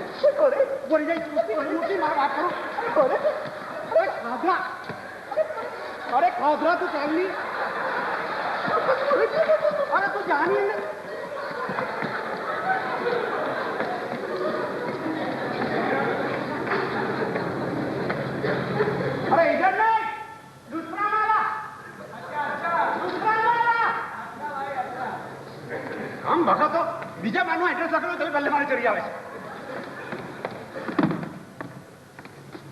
બોલી જાય ઉઠી મારા વાત કરો અરે ખાધરા તું ચાલની અરે તું જાની अरे इधर नहीं दूसरा वाला दूसरा वाला हम भगा तो बीजा मानो एड्रेस लखलो तो पहले मारे चढ़ी आवे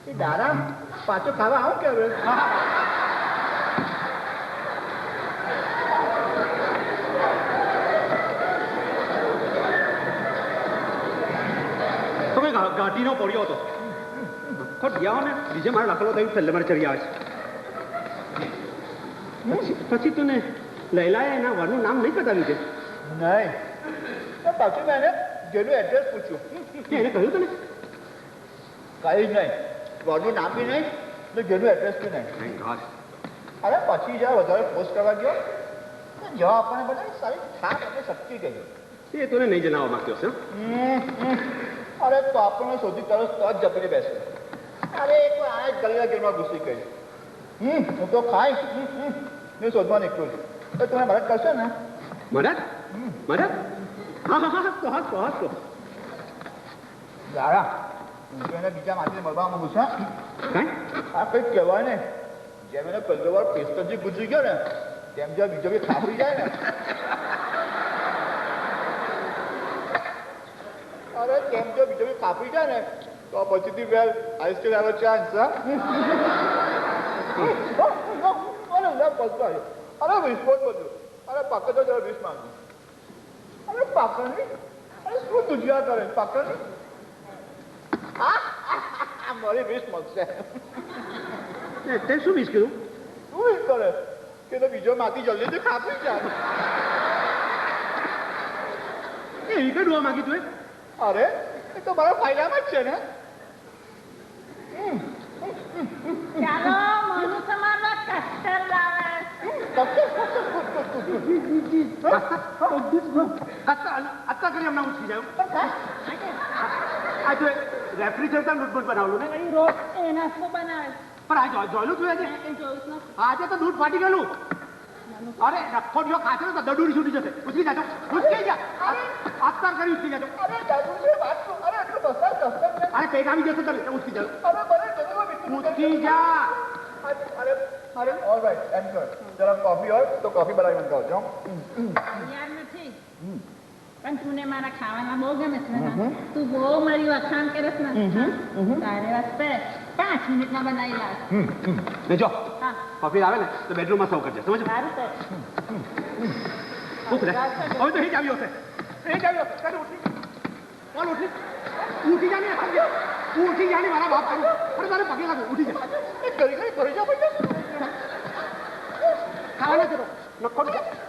એ દારા પાછો ખાવા આવું કે હવે તમે ગાડીનો પડ્યો હતો ખોટ ગયા ને બીજે મારે લખેલો તો પહેલે મારે ચડી આવે છે પછી તું લૈલાએ એના વરનું નામ નહીં બતાવ્યું છે નહીં પાછું મેં એને જેનું એડ્રેસ પૂછ્યું એને કહ્યું તને કઈ જ નહીં ઘરનું નામ બી નહીં ને જેનું એડ્રેસ બી નહીં અરે પછી જ્યારે વધારે પોસ્ટ કરવા ગયો જવાબ આપણને બધા સારી છાપ આપણે શક્તિ ગઈ એ તને નહીં જણાવવા માંગતો છે અરે તો આપણને સૌથી તરસ તો જ જપીને બેસે અરે એક વાર આ જ ગલીના ગીરમાં ઘૂસી ગઈ હું તો ખાઈ મેં શોધવા નીકળું છું તો તમે મદદ કરશો ને મદદ મદદ હા હા હા તો હા તો દાડા હું તો એને બીજા માથે મળવા માંગુ છું કઈ આ કંઈક કહેવાય ને જેમ એને પહેલો વાર પેસ્ટરજી ગુજરી ગયો ને તેમ જ્યાં બીજો બી ખાવડી જાય ને અરે કેમ જો બીજો બી કાપી જાય ને તો પછીથી વેલ આઈસ્ક્રીમ આવે ચાન્સ અરે વિસ્ફોટ બધું અરે પાકડ તો જરા વીસ માંગુ અરે પાકડની અરે શું દુજિયા કરે પાકડની મારી વીસ મળશે તે શું વીસ કીધું શું વીસ કરે કે તો બીજો માથી જલ્દીથી કાપી જાય એવી કઈ ડોવા માંગી તું અરે એ તો મારા ફાયદામાં જ છે ને ચાલો મોનું સમારવા કસ્ટર લાવે અત્યાર કરી હમણાં ઉઠી જાવ આ જો રેફ્રિજરેટર લૂંટબૂટ બનાવલું ને રોજ એના શું બનાવે પણ આ જોયેલું તું આજે આજે તો દૂધ ફાટી ગયેલું અરે રખોડીઓ ખાશે ને તો દડુડી છૂટી જશે ઉચકી જાજો ઉચકી જા અત્યાર કરી ઉચકી જાજો અરે દાદુજી વાત તો અરે એટલું બસાર કસ્ટમ ને અરે પેટ આવી જશે ચાલે ઉચકી જાજો અરે મને જરૂર ઉચકી જા અરે અરે ઓલ રાઈટ એમ કર જરા કોફી હોય તો કોફી બનાવી મંગાવજો યાર નથી પણ તુને મારા ખાવાના બહુ ગમે છે તું બહુ મારી વખાણ કરે છે ને તારે વાસ્તે 5 મિનિટમાં બનાવી લાવ ને જો હા કોફી આવે ને તો બેડરૂમમાં સર્વ કરજે સમજ સારું તો ઉઠ રે હવે તો હિજ આવ્યો હશે હિજ આવ્યો ચાલ ઉઠી બોલ ઉઠી ઉઠી જાને ઉઠી જાને મારા બાપ કરું અરે તારે પગે લાગો ઉઠી જા કરી કરી જા ભાઈ ખાવાના કરો નખો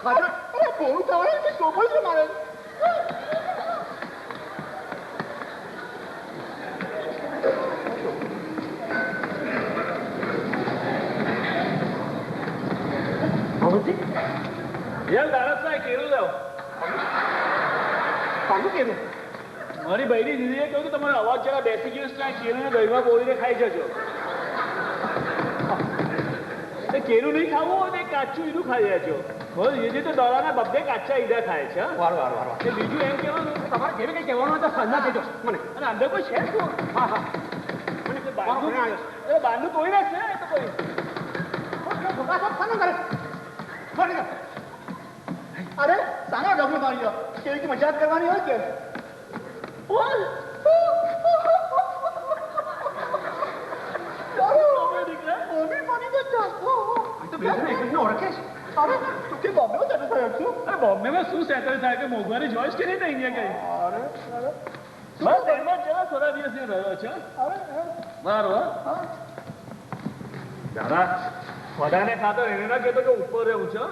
ખાજો અરે બહુ ખાવાય કે સોપલ છે મારે યાર દારસભાઈ કેરું લાવ પાછું કેવું મારી બહેરી દીદીએ કહ્યું કે તમારો અવાજ જરા બેસી ગયો છે કેળું દહીંમાં બોલીને ખાઈ જજો કેળું નહીં ખાવું હોય તો કાચું ઈડું ખાઈ જાજો દીદી તો દોરાના બબ્બે કાચા ઈડા ખાય છે વાર બીજું એમ કહેવાનું તમારે જેવી કંઈ કહેવાનું હોય તો સાંજના કહેજો મને અને અંદર કોઈ છે શું હા હા મને બાંધું તોડી નાખશે ને તો કોઈ અરે સાના ડબલું મારી કેવી મજાક કરવાની હોય કે બોમ્બે માં શું સેટલ થાય કે મોંઘવારી જોઈશ કે નહીં અહીંયા કઈ બસ એમાં જરા થોડા દિવસ રહ્યો છે બરાબર દાદા બધાને ખાતો એને ના કહેતો કે ઉપર રહેવું છે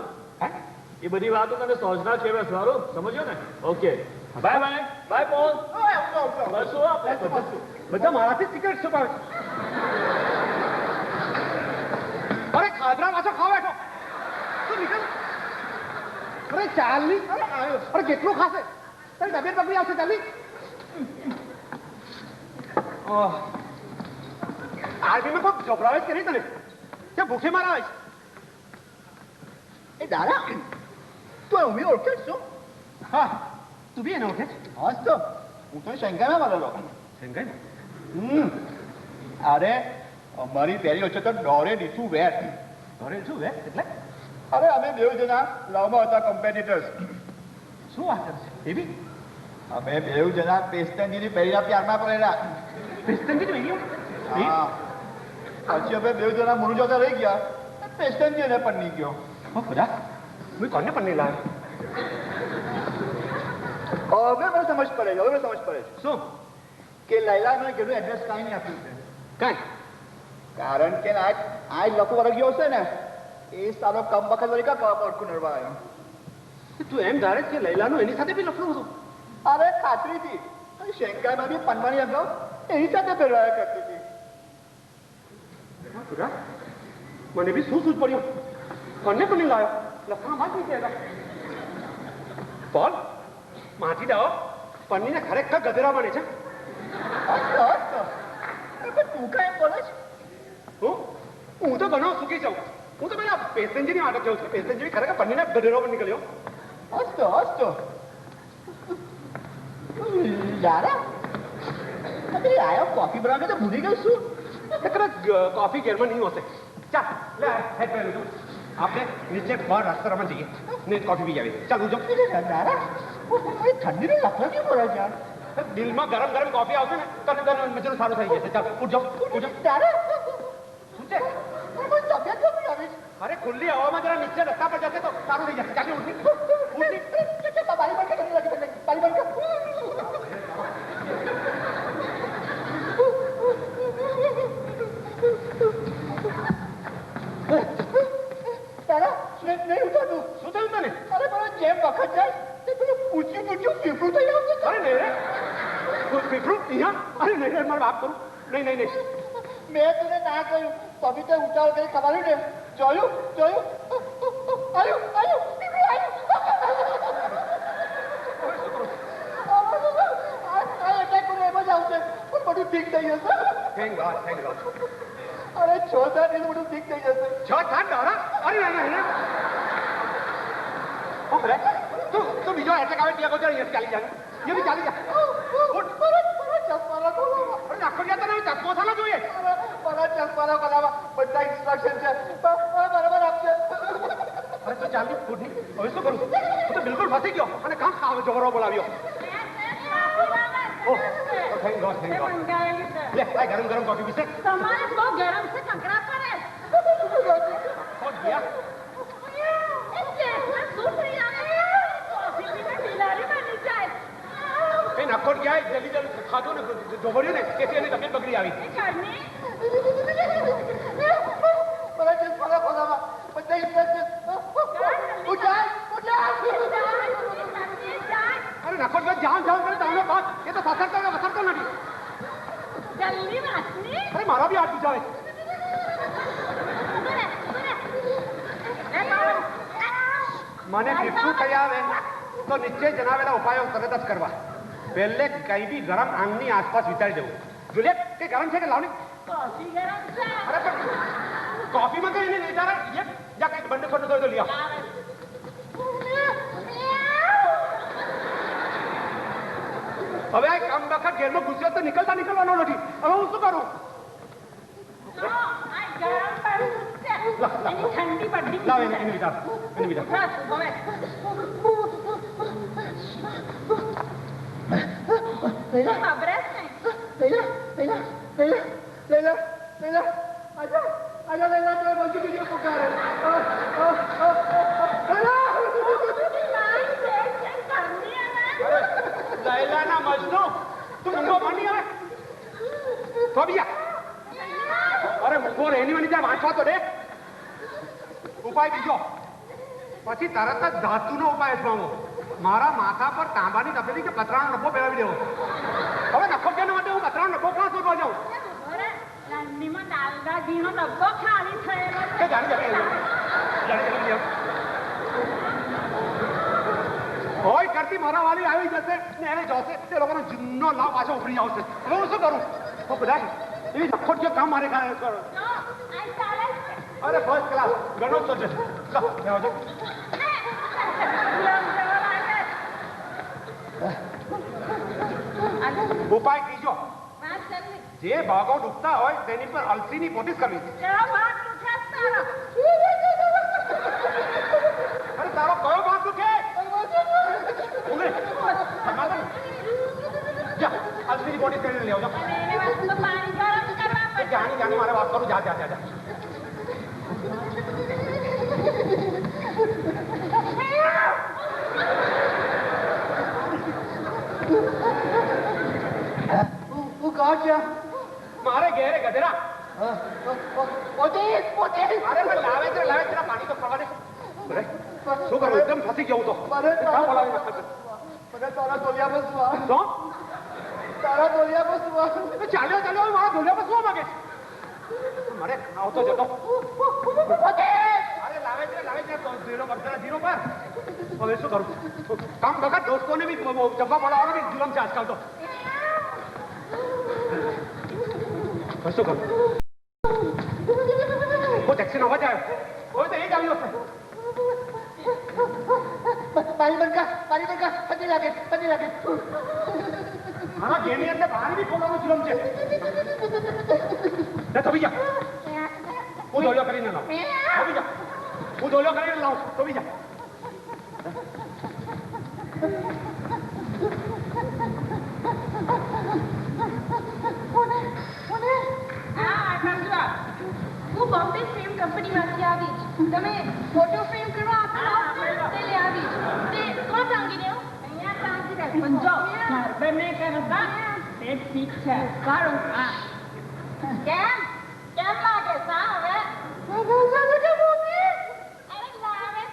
એ બધી વાતો તને સોચના છે સારું સમજો ને okay bye bye bye Paul બસો આપણે બધા મારાથી સિક્રેટ છુપાવે અરે ખાધરા પાછો ખાવા બેઠો તું નીકળ અરે ચાલ ની અરે કેટલું ખાશે તારી તબિયત બગડી આવશે ચાલી આરબી માં કોઈ ગભરાવે કે નહીં તને તે ભૂખે મારા આવે એ દાદા તું ઉમી ઓળખે છો હા તું બી એને ઓળખે હા તો હું તો શંકામાં મળેલો શંકાઈ અરે અમારી પહેલી વચ્ચે તો ડોરે દીઠું વેર ઘરે શું વે એટલે અરે અમે બેઉ જણા લવમાં હતા કોમ્પિટિટર્સ શું વાત કરે છે એ બી અમે બેઉ જણા પેસ્ટનજીની પહેલા પ્યારમાં પડેલા પેસ્ટનજી રહી ગયો હા પછી અમે બેઉ જણા મુરુજાતા રહી ગયા પેસ્ટનજી એને પણ નહીં ગયો ઓ ખુદા હું કોને પણ નહીં લાવ્યો હવે મને સમજ પડે છે હવે મને સમજ પડે છે શું કે લૈલાનું ઘરનું એડ્રેસ કાંઈ નહીં આપ્યું છે કાંઈ કારણ કે આ લખો વરગ્યો હશે ને એ સારો કમ વખત વળી કા પડકું નડવા આવ્યો તું એમ ધારે છે કે લૈલાનું એની સાથે બી લફડું હતું અરે ખાતરીથી શંકામાં બી પનવાની અગાઉ એની સાથે ફેરવાયા કરતી હતી ખુદા મને બી શું સૂઝ પડ્યું કોને પણ નહીં લાવ્યો લફડામાં જ નહીં કહેતા બોલ માથી દાવો પન્નીને ખરેખર ગધેડા બને છે તું કાંઈ બોલે છે હું તો ઘણો સુખી છું હું તો પેલા પેસેન્જરની વાટક જાઉં છું પેસેન્જર ખરેખર પન્નીના ગધેડો પણ નીકળ્યો હસતો હસતો યારા આયો કોફી બનાવે તો ભૂલી ગયો શું કદાચ કોફી ઘેરમાં નહીં હશે ચાલ લે હેડ પહેલું છું આપણે નીચે બહાર રસ્તામાં જઈએ ને કોફી પી આવીએ ચાલ હું જાઉં યારા ઠંડીનો લફડો કેમ પડે છે યાર દિલમાં ગરમ ગરમ કોફી આવશે ને તને તને મજૂર સારું થઈ જશે ચાલ ઉઠ યારા શું છે મને તબિયત કેમ આવે છે અરે ખુલ્લી હવામાં જરા નીચે રસ્તા પર જશે તો સારું થઈ જશે ચાલ ઉઠી બારી બંધ કરી બારી બંધ કર તારા નહીં ઉઠાતું શું થયું તને અરે મને જેમ વખત જાય તે પેલું પૂછ્યું પીપળું થઈ આવશે અરે નહીં રે પીપળું અહીંયા અરે નહીં રે મારે વાત કરું નહીં મેં તને ના કહ્યું પવિત્ર ઉતાવળ કરી કમાયું ને જોયું આવ્યું પીપળું આવ્યું આ એટેક એમ જ આવશે પણ બધું ઠીક થઈ જશે થેન્ક ગોડ અરે 6-7 દિવસ બધું ઠીક થઈ જશે 6-7 દાડા અરે નહીં ઓ રે તું બીજો એટેક આવે ત્યાં ગોચર અહીંયા ચાલી જાય ये भी चाली जा उठ ચશ્માના ખોલાવા અરે આખો ગયા તને ચશ્મો થાનો જોઈએ મારા ચશ્માના ખોલાવા બધા ઇન્સ્ટ્રક્શન છે બરાબર આપશે અરે તો ચાલી ઉઠ ની હવે શું કરું હું તો બિલકુલ ફસી ગયો અને કામ ખાવ જબરો બોલાવ્યો ઓ થેન્ક ગોડ લે ભાઈ ગરમ કોફી પીશે તમારે બહુ ગરમ છે કંકરા પડે પહોંચ ગયા એ નખોટ ગયા જલ્દી ખાધું ને જોબડ્યું ને તેથી એની તબિયત બગડી આવી મારા ચશ્માના ખોલાવા બધા ઇન્સ્ટ્રક્શન અરે નખોટ જામ કરે તમને બાદ એ તો વસરતો નથી જલ્દી વાસની અરે મારા બી હાથ બીજાવે મને ફીફું થઈ આવે તો નીચે જણાવેલા ઉપાયો તરત જ કરવા પહેલે કઈ બી ગરમ આંગની આસપાસ વિચારી જવું જુલિયટ કે ગરમ છે કે લાવની કોફી ગરમ છે અરે પણ કોફીમાં કઈ નહીં જરા જા કઈ બંને ખોટું તો લઈ આવ હવે આ કામ વખત ઘેરમાં ઘૂસ્યો તો નીકળવાનો નથી હવે હું શું કરું ઠંડી પડી લાવ એને વિચાર મને ખબર જ નહીં. લૈલા આજા લૈલા તો બાજુ બીજો પુકારે લૈલાના મજનુ તું મૂંગો બની હવે થોબિયા અરે મૂંગો રહેની વની ત્યાં વાંચવા તો દે ઉપાય બીજો પછી તરત જ ધાતુનો ઉપાય અજમાવો મારા માથા પર તાંબાની તપેલી કે પતરાનો નફો પહેરાવી દેવો હવે નફો કેનો માટે હું પતરાનો નફો ક્યાં શોધવા જાઉં લાંડીમાં દાલદા ઘીનો ડબ્બો ખાલી થયેલો છે. જાણી હોય કરતી મારા વાલી આવી જશે ને એને જોશે તે લોકોનો જુન્નો લાવ પાછો ઉભરી આવશે હવે હું શું કરું હું બધા એવી નફોટ જો કામ મારે કરો જો, આ ચાલે છે. અરે ફર્સ્ટ ક્લાસ ગણો તો છે લો આવજો ઉપાય ત્રીજો વાત કરવી. જે ભાગો ડૂબતા હોય તેની પર અલસીની પોટીસ કરવી કેવો ભાગ દુખે છે તારો? અરે તારો કયો ભાગ દુખે જા અલસીની પોટીસ કરીને લેવો જા અને એને વાસ્તે પાણી ગરમ કરવા પડે. જાણી મારે વાત કરું જા મારે ઘેરે ગધેડા અરે પણ લાવે છે પાણી તો પડવા દે શું કરું એકદમ ફસી ગયો તો કામ બોલાવી નાખે તારા દોલિયા ચાલ્યો મારા દોલિયા બસવા માંગે મારે આવતો જતો અરે લાવે છે જીરો પર હવે શું કરું કામ બગા દોસ્તોને બી જબ્બા પડાવવાનો બી જુલમ છે આજકાલ તો શું કરું કોઈ ટેક્સી નો અવાજ આવ્યો કોઈ તો એ જ આવ્યો છે પાણી બંકા પતી લાગે મારા ઘેરની અંદર પાણી બી ખોલવાનું જુલમ છે થવી જા હું દોડ્યો કરીને લાવું થવી જા હું દોડ્યો કરીને લાવું થવી જા હું બોમ્બે ફિલ્મ કંપનીમાંથી આવી છું. તમે ફોટો ફ્રેમ કરવા આપો તે લઈ આવી છું. તે કોણ ટાંગી દેવું? અહીંયા ટાંગી દે. પણ જો બંને કરતા તે ઠીક છે. સારું. હા. કેમ લાગે સા હવે? અરે લાવે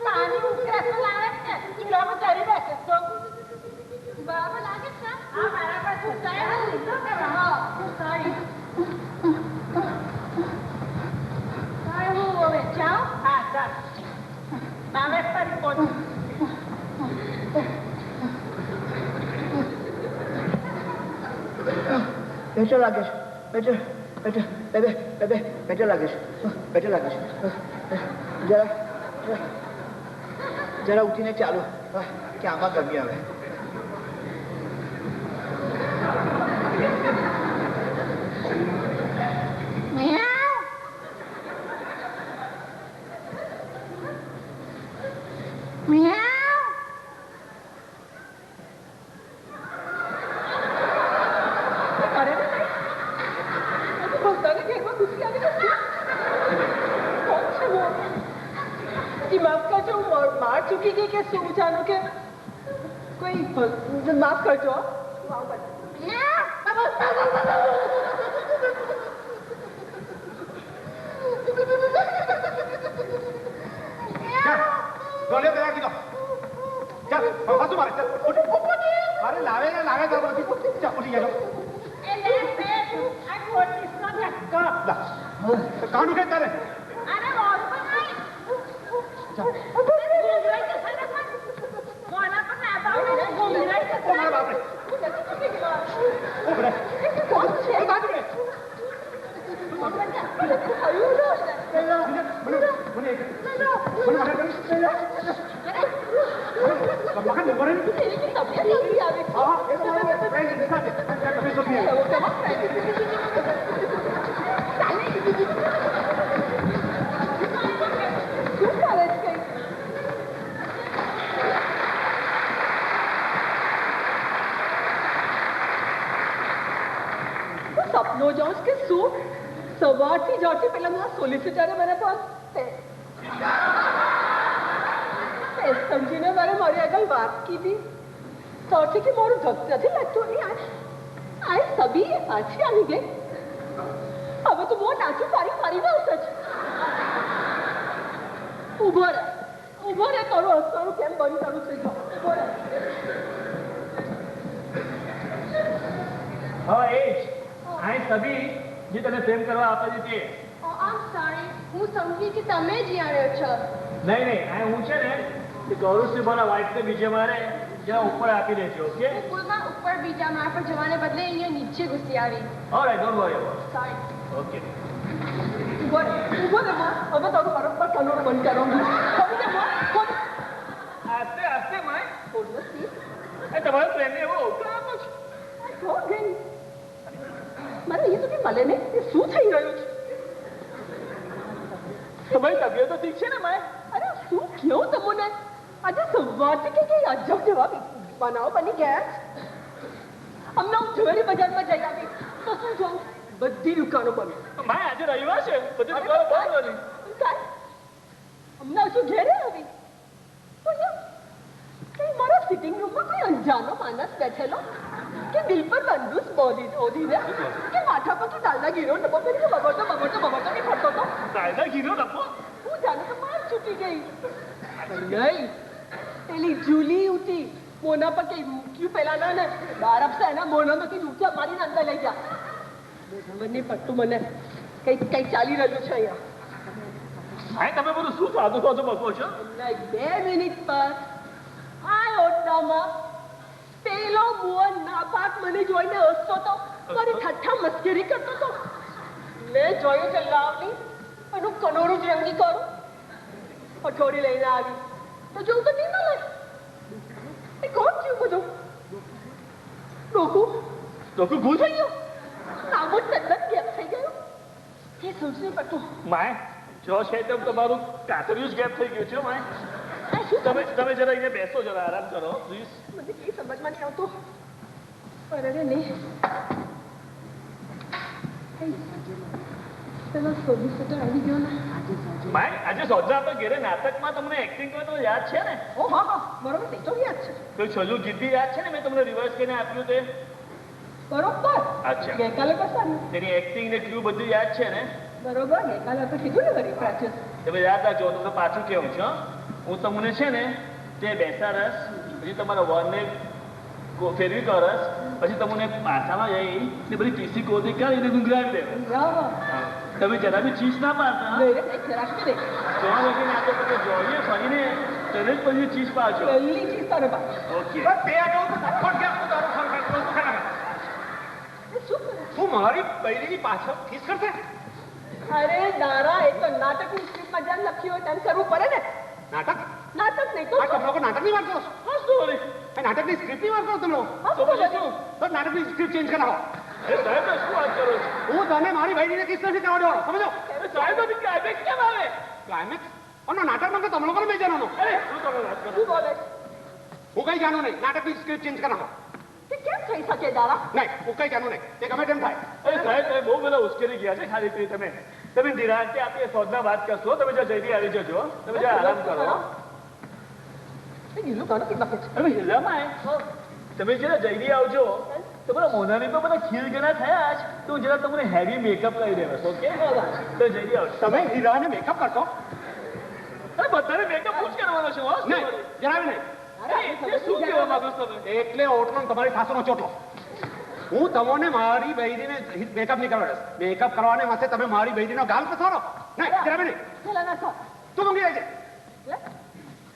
પાણી ઉકળે તો લાવે છે. ચૂલામાં ચડી બેસે તો બરાબર લાગે છે. હા બરાબર છે. સાહેબ લીધો કે હા સારી હવે જાઓ. હા ચાલ નાવે ફરી પહોંચું. બેટર લાગે છે બેટર લાગે છે જરા ઉઠીને ચાલો કે આમાં ગમી આવે ચૂકી ગઈ કે શું જાણો કે કોઈ માફ કરજો દોડ્યો પેલા કીધો ચાલ પાછું મારે ચાલ અરે લાવે ચાલ ઉઠી જાય કાનું કે તારે સપનો જોઉં છું કે શું સવારથી જ્યારથી પેલા મારા સોલિસિટરે મને પણ સમજીને મારી આગળ વાત કીધી ત્યારથી કે મારું ધક નથી લાગતું આ સબી પાછી આવી ગઈ હવે તો બહુ નાચું ફરીને આવશે જ ઉભો રહે તારું હસવાનું કેમ બંધ કરું છું ઉભો રહે હા એ જ આ સભી જે તને પ્રેમ કરવા આપે છે તે હું સમજી કે તમે જ આવ્યો છો નહીં આ હું છે ને ગૌરવશ્રી મારા વાઇફને બીજે મારે જરા ઉપર આપી દેજો ઓકે સ્કૂલમાં ઉપર બીજા માળ પર જવાને બદલે અહીંયા નીચે ઘૂસી આવી alright don't worry about sorry okay ઉભો રહે માં હવે તારું બરોબર કનોડ બંધ કરવાનું આસ્તે આસ્તે માય ખોટી એ તમારો પ્રેમ એવો અવતાર આપો છો હો ગઈ મારે એ તો કઈ મળે નહીં એ શું થઈ રહ્યું છે તમારી તબિયત તો ઠીક છે ને માય અરે શું કેવું તમને આજે સવારથી કઈ અજબ જેવા બનાવો બની ગયા હમણાં હું ઝવેરી બજારમાં જઈ આવી તો શું જોઉં બધી દુકાનો બંધ માય આજે રવિવાર છે બધી દુકાનો બંધ હતી કાંઈ હમણાં શું ઘેરે આવી તો કઈ મારા સિટિંગ રૂમમાં કોઈ અંજાનો માણસ બેઠેલો કે દિલ પર બંદૂક ઓઢીને કે માથા પર દાલના ગીરો ડબ્બો પહેરીને બબડતો નહીં ફરતો હતો દાદા ગીરો ડબ્બો હું જાણે તો માર છૂટી ગઈ નહીં પેલી જુલી ઉઠી મોના પર કઈ મૂક્યું પેલા ને બાર આપશે એના મોનામાંથી જૂઠિયા મારીને અંદર લઈ જા ખબર નહીં પડતું મને કઈ ચાલી રહ્યું છે અહીંયા હા તમે બધું શું સાદું સાદું બકો છો like 2 મિનિટ પર આ ઓરડામાં પેલો મોહન નાપાક મને જોઈને હસતો તો મારી ઠઠ્ઠા મસ્કરી કરતો તો મેં જોયું છે લાવની એનું કનોડું જ રંગી કરું અઠોડી લઈને આવી તો જોઉં તો નહીં મળે એ કોણ થયું બધું ડોકું ભૂલ થઈ ગયું નામો તદ્દન ગેપ થઈ ગયો એ સમજી પડતું માય જો છે તેમ તમારું કાતરિયું જ ગેપ થઈ ગયું છે માય આ શું તમે જરા અહીંયા બેસો જરા આરામ કરો પ્લીઝ મને કઈ સમજમાં નહીં આવતું અરે નહીં પેલો સોલિસિટર આવી ગયો ને માય આજે સોજના તો ઘેરે નાટકમાં તમને એક્ટિંગ કર્યો તો યાદ છે ને ઓ હા બરોબર તે તો યાદ છે કોઈ છેલ્લું ગીત બી યાદ છે ને મેં તમને રિવર્સ કરીને આપ્યું તે બરોબર અચ્છા. ગઈકાલે પસંદ તેની એક્ટિંગ ને ક્યુ બધું યાદ છે ને બરોબર ગઈકાલે આપણે કીધું ને વળી પ્રેક્ટિસ તમે યાદ રાખજો હું તમને પાછું કેવું છું હું તમને છે ને તે બેસા રસ પછી તમારા વનને ફેરવી કરસ પછી તમને પાછામાં જઈ ને બધી ટીસી કોથી કાઢીને ગુંગરાવી દેવા તમે જરા બી ચીસ ના પાડતા રાખી દે જોવા લગીને આપણે બધું જોઈએ ફરીને તને જ પછી ચીસ પાડજો પહેલી ચીજ તારે બા ઓકે શું કરે તું મારી બૈરીની પાછળ ખીસ કરશે અરે દારા એ તો નાટકની સ્ક્રિપ્ટમાં જેમ લખ્યું હોય તેમ કરવું પડે ને નાટક નાટક નહીં તો આ તમે લોકો નાટકની વાત કરો છો હા શું વળી? આ નાટકની સ્ક્રિપ્ટની વાત કરો તમે લોકો તો પછી શું તો નાટકની સ્ક્રિપ્ટ ચેન્જ કરાવો એ સાહેબ તો શું વાત કરો છો હું તને મારી બૈરીને કિસ નથી કરવા દેવાનો સમજો એ સાહેબ તો ક્લાઇમેક્સ કેમ આવે ક્લાઇમેક્સ અને નાટકમાં તો તમે લોકોને બે જણાનો અરે શું તમે વાત કરો શું બોલે હું કઈ જાણું નહીં નાટકની સ્ક્રિપ્ટ ચેન્જ કરાવો કે કેમ થઈ શકે દારા નહીં હું કઈ જાણું નહીં તે ગમે તેમ થાય અરે સાહેબ તમે બહુ બધા ઉશ્કેરી ગયા છે ખાલી પી તમે નિરાંતે આપી સોદના વાત કરશો તમે જો જલ્દી આવી જજો તમે જરા આરામ કરો એ ગીલું કાનો કેટલા છે અરે હિલામાં તમે જરા જલ્દી આવજો તમારા મોનાની પર બધા ખીલ ગણા થયા જ તો હું જરા તમને હેવી મેકઅપ કરી દેવાશ ઓકે તો જલ્દી આવજો તમે હીરાને મેકઅપ કરશો અરે બધાને મેકઅપ હું જ કરવાનો છું હો નહીં જણાવી નહીં અરે એટલે શું કહેવા માંગો છો તમે એટલે ઓટલો ને તમારી સાસુનો ચોટલો હું તમને મારી બૈરીને મેકઅપ નહીં કરવા દઈશ મેકઅપ કરવાને માટે તમે મારી બૈરીનો ગાલ પસારો નહીં જણાવી નહીં પેલા ના થા તું મંગી જાય છે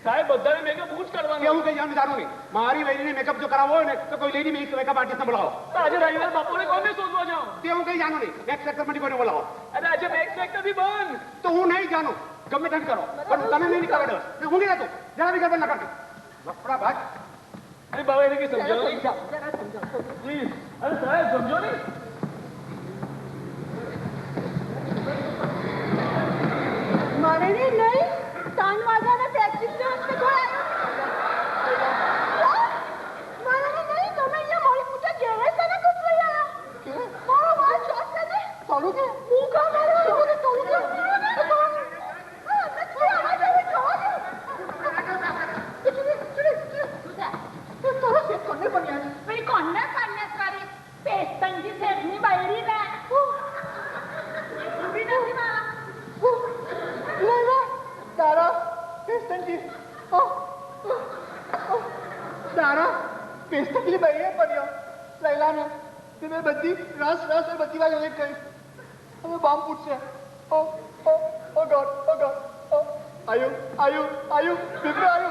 સાહેબ બધાને મેકઅપ હું જ કે કરવાનો હું કઈ જાણું નહીં મારી બૈરીને મેકઅપ જો કરાવવો હોય ને તો કોઈ લેડી મેકઅપ આર્ટિસ્ટને બોલાવો તો આજે રવિવાર બપોરે કોને શોધવા જાઉં તે હું કઈ જાણું નહીં નેક્સ્ટ સેક્ટરમાંથી કોઈને બોલાવો અરે આજે મેક્સ ફેક્ટરી બંધ તો હું નહીં જાણું ગમે તેમ કરો પણ તમે નહીં કરવા દો ઊંઘી રહેતો જરા બી ગડબડ ના કરતી લફડા ભાગ અરે બાબા એને કઈ સમજાવો નહીં જરા સમજાવો પ્લીઝ અરે સાહેબ સમજો નહીં મારે ને નહીં 3 વાગ્યાના પ્રેક્ટિસ ને વખતે કોઈ આવ્યો મારે ને નહીં તમે અહીંયા મારી પૂછે ઘેરે તને કુછ લઈ આવ્યા મારો વાત બન્યો લૈલાને કે મેં બધી રસ એ બધી વાત એક કહી હવે બોમ્બ ફૂટશે ઓ ઓ ઓ ગોડ ઓ આયુ બિબરો આયુ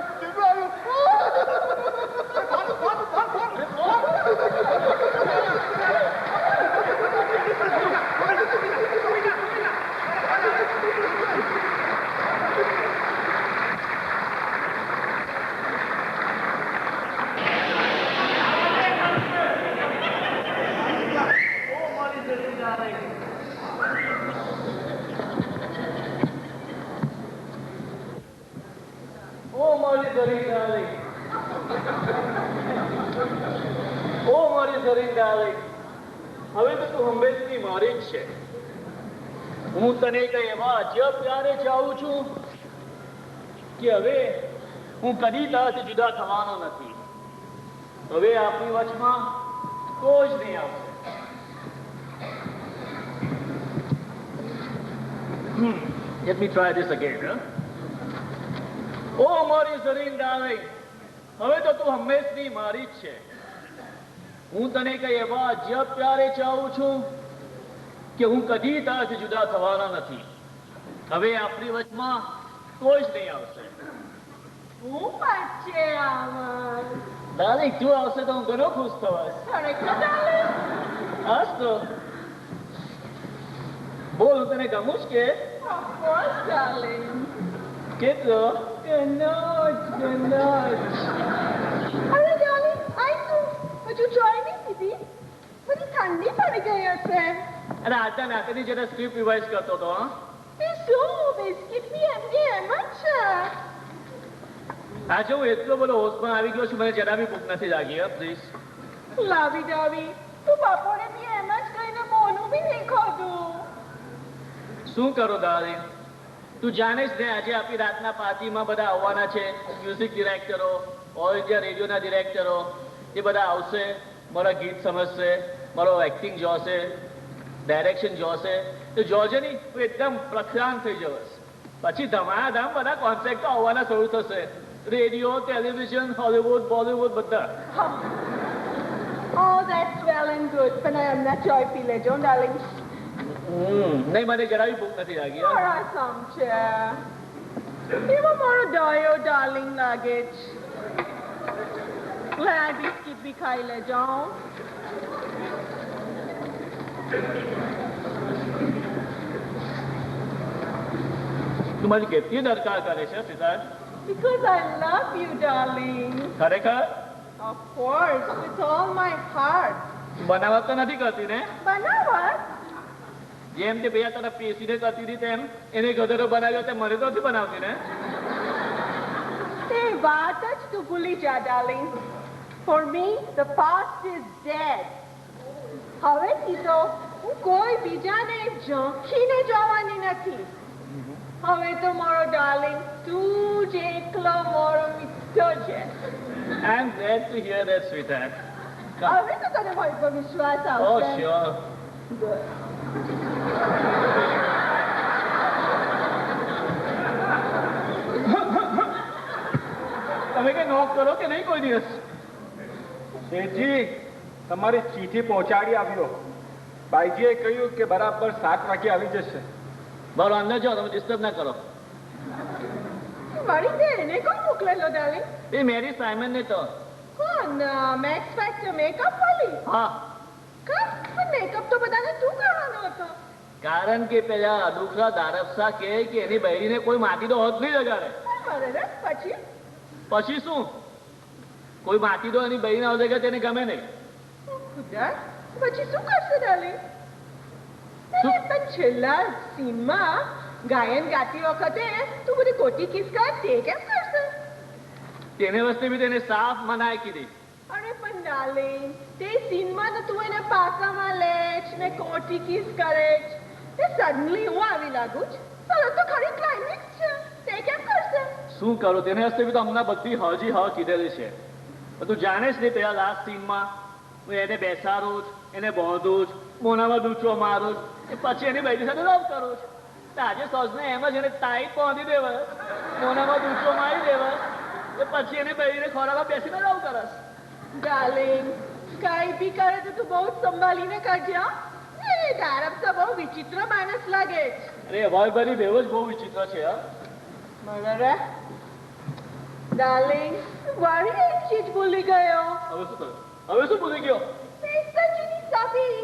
હવે તો તું હંમેશની મારી જ છે. હું તને કઈ એવા અજબ પ્યારે ચાહું છું કે હવે હું કદી તારાથી જુદા થવાનો નથી. હવે આપણી વચમાં કોઈ જ નહીં આવશે. Let me try this again. ઓ મારી સરીન ડાર્લિંગ, હવે તો તું હંમેશની મારી જ છે. હું તને કઈ એવા અજબ પ્યારે ચાહું છું કે હું કદી તારાથી જુદા થવાના નથી. હવે આપણી વચમાં કોઈ જ નહીં આવશે. હું પાછે આવા ડાર્લિંગ, તું આવશે તો હું ઘણો ખુશ થવાશ. ખરેખર ડાર્લિંગ? હાસ તો બોલ, હું તને ગમું જ કે Of course, darling. કેટલો? ઘણો જ. અરે darling, આઈ તું હજુ જોઈ નહીં દીધી? બધી ઠંડી પડી ગઈ હશે. અને આટા નાતની જરા સ્ક્રિપ્ટ રિવાઇઝ કરતો હતો. એ શું બિસ્કિટ બી એમ જ છે. આજે હું એટલો બધો હોશમાં આવી ગયો છું, મને જરા બી ભૂખ નથી લાગી. પ્લીઝ લાવી ડાવી, તું બપોરે બી એમ જ કહીને મોનું બી નહીં ખાધું. શું કરો દાદી? તું જાણે જ ને આજે આપણી રાતના પાર્ટીમાં બધા આવવાના છે. મ્યુઝિક ડિરેક્ટરો, ઓલ ઇન્ડિયા રેડિયોના ડિરેક્ટરો, એ બધા આવશે, મારા ગીત સમજશે, મારો એક્ટિંગ જોશે, ડાયરેક્શન જોશે. તો જોજે નહીં, તું એકદમ પ્રખ્યાત થઈ જવાશ. પછી ધમાધમ બધા કોન્સેપ્ટો આવવાના શરૂ થશે. રેડિયો, ટેલિવિઝન, હોલિવૂડ, બોલિવૂડ બધા. Oh, that's well and good. પણ એમના ચોય પી લેજો ડાર્લિંગ. નહીં, મને જરા બી ભૂખ નથી લાગી. મારા સમ છે એમાં મારો ડાયો ડાર્લિંગ લાગે છે. લે આ બિસ્કિટ બી ખાઈ લેજો. તું મારી કેટલી દરકાર કરે છે Siddharth? Because I love you, darling. ખરેખર? Of course, with all my heart. બનાવત તો નથી કરતી ને? બનાવત? જેમ તે ભૈયા તને પેસીને કરતી હતી તેમ એને ગધેડો બનાવ્યો તે મને તો નથી બનાવતી ને? તે વાત જ તું ભૂલી જા darling. For me, the past is dead. હવેથી તો હું કોઈ બીજાને ઝાંખીને જોવાની નથી. હવે તો મારો ડાર્લિંગ તું જ એકલો મારો મિત્ર છે. I am glad to hear that, sweetheart. હવે તો તને મારી પર વિશ્વાસ Oh, આવશે. sure. Good. તમે કઈ નોક કરો કે નહીં કોઈ દિવસ? શેઠજી, તમારી ચીઠી પહોંચાડી આવ્યો. ભાઈજીએ કહ્યું કે બરાબર 7 વાગે આવી જશે. બરો અંદર જાઓ, તમે ડિસ્ટર્બ ના કરો. મારી બેને કોણ મોકલેલો ડાર્લિંગ? એ મેરી સાયમન ને તો. કોણ? મેક્સ ફેક્ટર મેકઅપ વાળી? હા, કમ મેકઅપ તો બધાને તું કરવાનો હતો. કારણ કે પેલા અદુખરા દારફસા કહે કે એની બહેરીને કોઈ માટીનો હાથ નહીં લગાડે. બરાબર. પછી પછી શું? કોઈ માટીનો એની બહેરીને હાથ લગાડે તેને ગમે નહીં. ખુદા, પછી શું કરશે ડાર્લિંગ? પણ છેલ્લા સીનમાં ગાયન ગાતી વખતે તું બધી ખોટી કિસ કર તે કેમ કરશે? તેને વસ્તે બી તેને સાફ મનાય કીધી. અરે પણ ડાર્લિંગ, તે સીનમાં તો તું એને પાસામાં લે છે ને ખોટી કિસ કરે છે. તે સડનલી હું આવી લાગુ છું. ચાલો તો ખરી ક્લાઇમેક્સ છે. તે કેમ કરશે? શું કરું? તેને હસ્તે બી તો હમણાં બધી હાજી હા કીધેલી છે. તું જાણે જ નહીં, પેલા લાસ્ટ સીનમાં હું એને બેસાડું જ, એને બાંધું જ, મોનામાં ડૂચો મારું જ, પછી એની બહેરી સાથે લવ કરું છું. આજે સોસને એમ જ એને ટાઈટ બાંધી દેવા, મોનામાં ડૂચો મારી દેવા, પછી એને બહેરીને ખોરામાં બેસીને લવ કરસ. ડાર્લિંગ, કાંઈ બી કરે તો તું બહુ જ સંભાળીને કરજે હો. એ તારફ તો બહુ વિચિત્ર માણસ લાગે છે. અરે વાલભાઈ બેવ જ બહુ વિચિત્ર છે હા. બરાબર ડાર્લિંગ વાળી એક ચીજ ભૂલી ગયો. હવે શું થયું? હવે શું ભૂલી ગયો? પેસ્ટનજીની ચાબી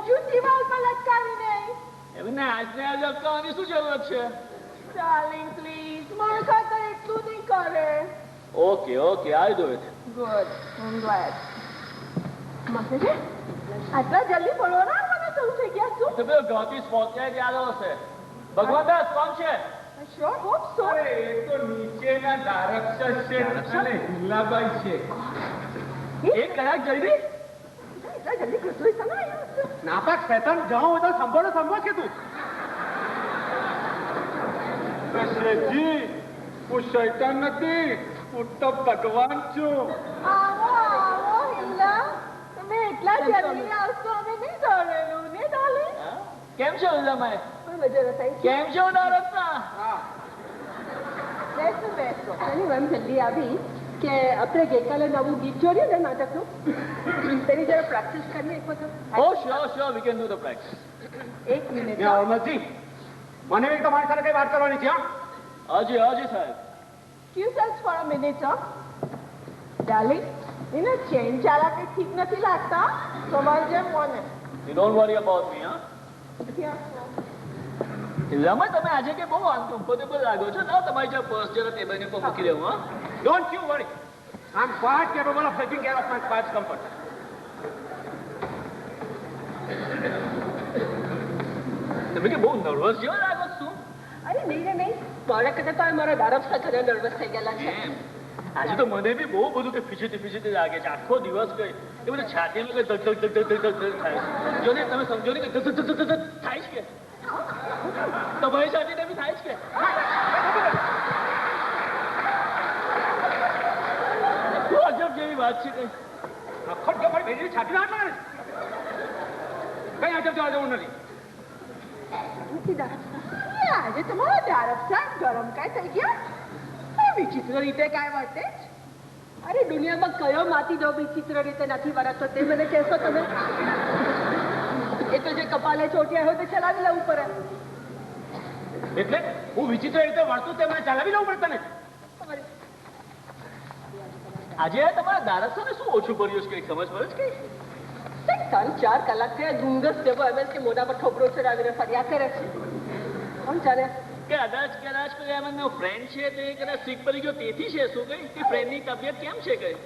હજુ દિવાલ પર લટકાવી નહીં. એમને આજને આજ અટકાવવાની શું જરૂરત છે? ડાર્લિંગ પ્લીઝ મારા ખાતર એટલું નહીં કરે. Okay okay I do it. Good I am glad. માસી આટલા જલ્દી પડવાના મને શું થઈ ગયા શું? તો પેલો ગાંધી સ્પોટલાઇટ યાદ હશે. ભગવાન દાસ કોણ છે? Sure hope so. અરે એ તો નીચેના ડાયરેક્ટર શેઠ અને હિલ્લાબાઈ છે. એક કલાક જલ્દી એટલા જલ્દી કૃષ્ણ તમે આવ્યો છો? નાપાક શેતાન જાઓ હોય તો સંભળો કે તું શેઠજી હું શૈતાન નથી, હું તો ભગવાન છું. આવો આવો હિલ્લા. તમે એટલા જલ્દી આવશો અમે નહીં દોડેલું ને ડાર્લિંગ. કેમ છો ઉલ્લામાઈ? પણ મજા નથી. કેમ છો નારદના? બેસો બેસો. એની મેમ જલ્દી આવી કે આપણે ગઈકાલે નવું ગીત જોડ્યું ને નાટકનું તેની જરા પ્રેક્ટિસ કરીને એક વખત. Oh sure we can do the practice. એક મિનિટ અમરજી મને એક તમારી સાથે કઈ વાત કરવાની છે હા. હાજી સાહેબ. Excuse us for a minute, huh? Darling, એને ચેન ચાલા કઈ ઠીક નથી લાગતા. તમારે જેમ મને. You don't worry about me હા. હિલ્લામાં તમે આજે કે બહુ અનકમ્ફર્ટેબલ લાગો છો. લાવો તમારી જે પર્સ જરા ટેબલની ઉપર મૂકી દેવું હા. Don't you worry I am quite capable of taking care of my spice comfort. તમે કે બહુ નર્વસ જેવા લાગો છો. અરે નહીં રે નહીં. મારા કરતા તો મારા દારબ સાથે નર્વસ થઈ ગયેલા છે. આજે તો મને બી બહુ બધું કે ફીચીતી લાગે છે. આખો દિવસ કઈ એ બધું છાતીમાં કઈ ધક થાય જો ને તમે સમજો ને કે ધક થાય છે કે તમારી છાતીને બી થાય છે કે શું અજબ જેવી વાત છે કઈ. અખોટ કે ભાઈ બેજી છાતી ના મારે કઈ અજબ જવા જેવું નથી. આજે તમારા દારબ સાહેબ ગરમ કાંઈ થઈ ગયા? વિચિત્ર રીતે કાંઈ વર્તે જ? અરે દુનિયામાં કયો માતી દો વિચિત્ર રીતે નથી વરસતો તે મને કહેશો તમે? એ તો જે કપાલે ચોટ્યા હોય તો ચલાવી લેવું પડે. એટલે હું વિચિત્ર રીતે વર્તું તે મને ચલાવી લઉં પડે તને. આજે તમારા દારસોને શું ઓછું પડ્યું છે કઈ સમજ પડે છે કઈ? 3-4 કલાક થયા ગુંગસ જેવો એમ કે મોઢા પર ઠોકરો ચડાવીને ફર્યા કરે છે. કોણ ચાલે? કદાચ કોઈ એમનો ફ્રેન્ડ છે તે કદાચ સિક પડી ગયો તેથી છે શું કઈ કે ફ્રેન્ડની તબિયત કેમ છે કઈ?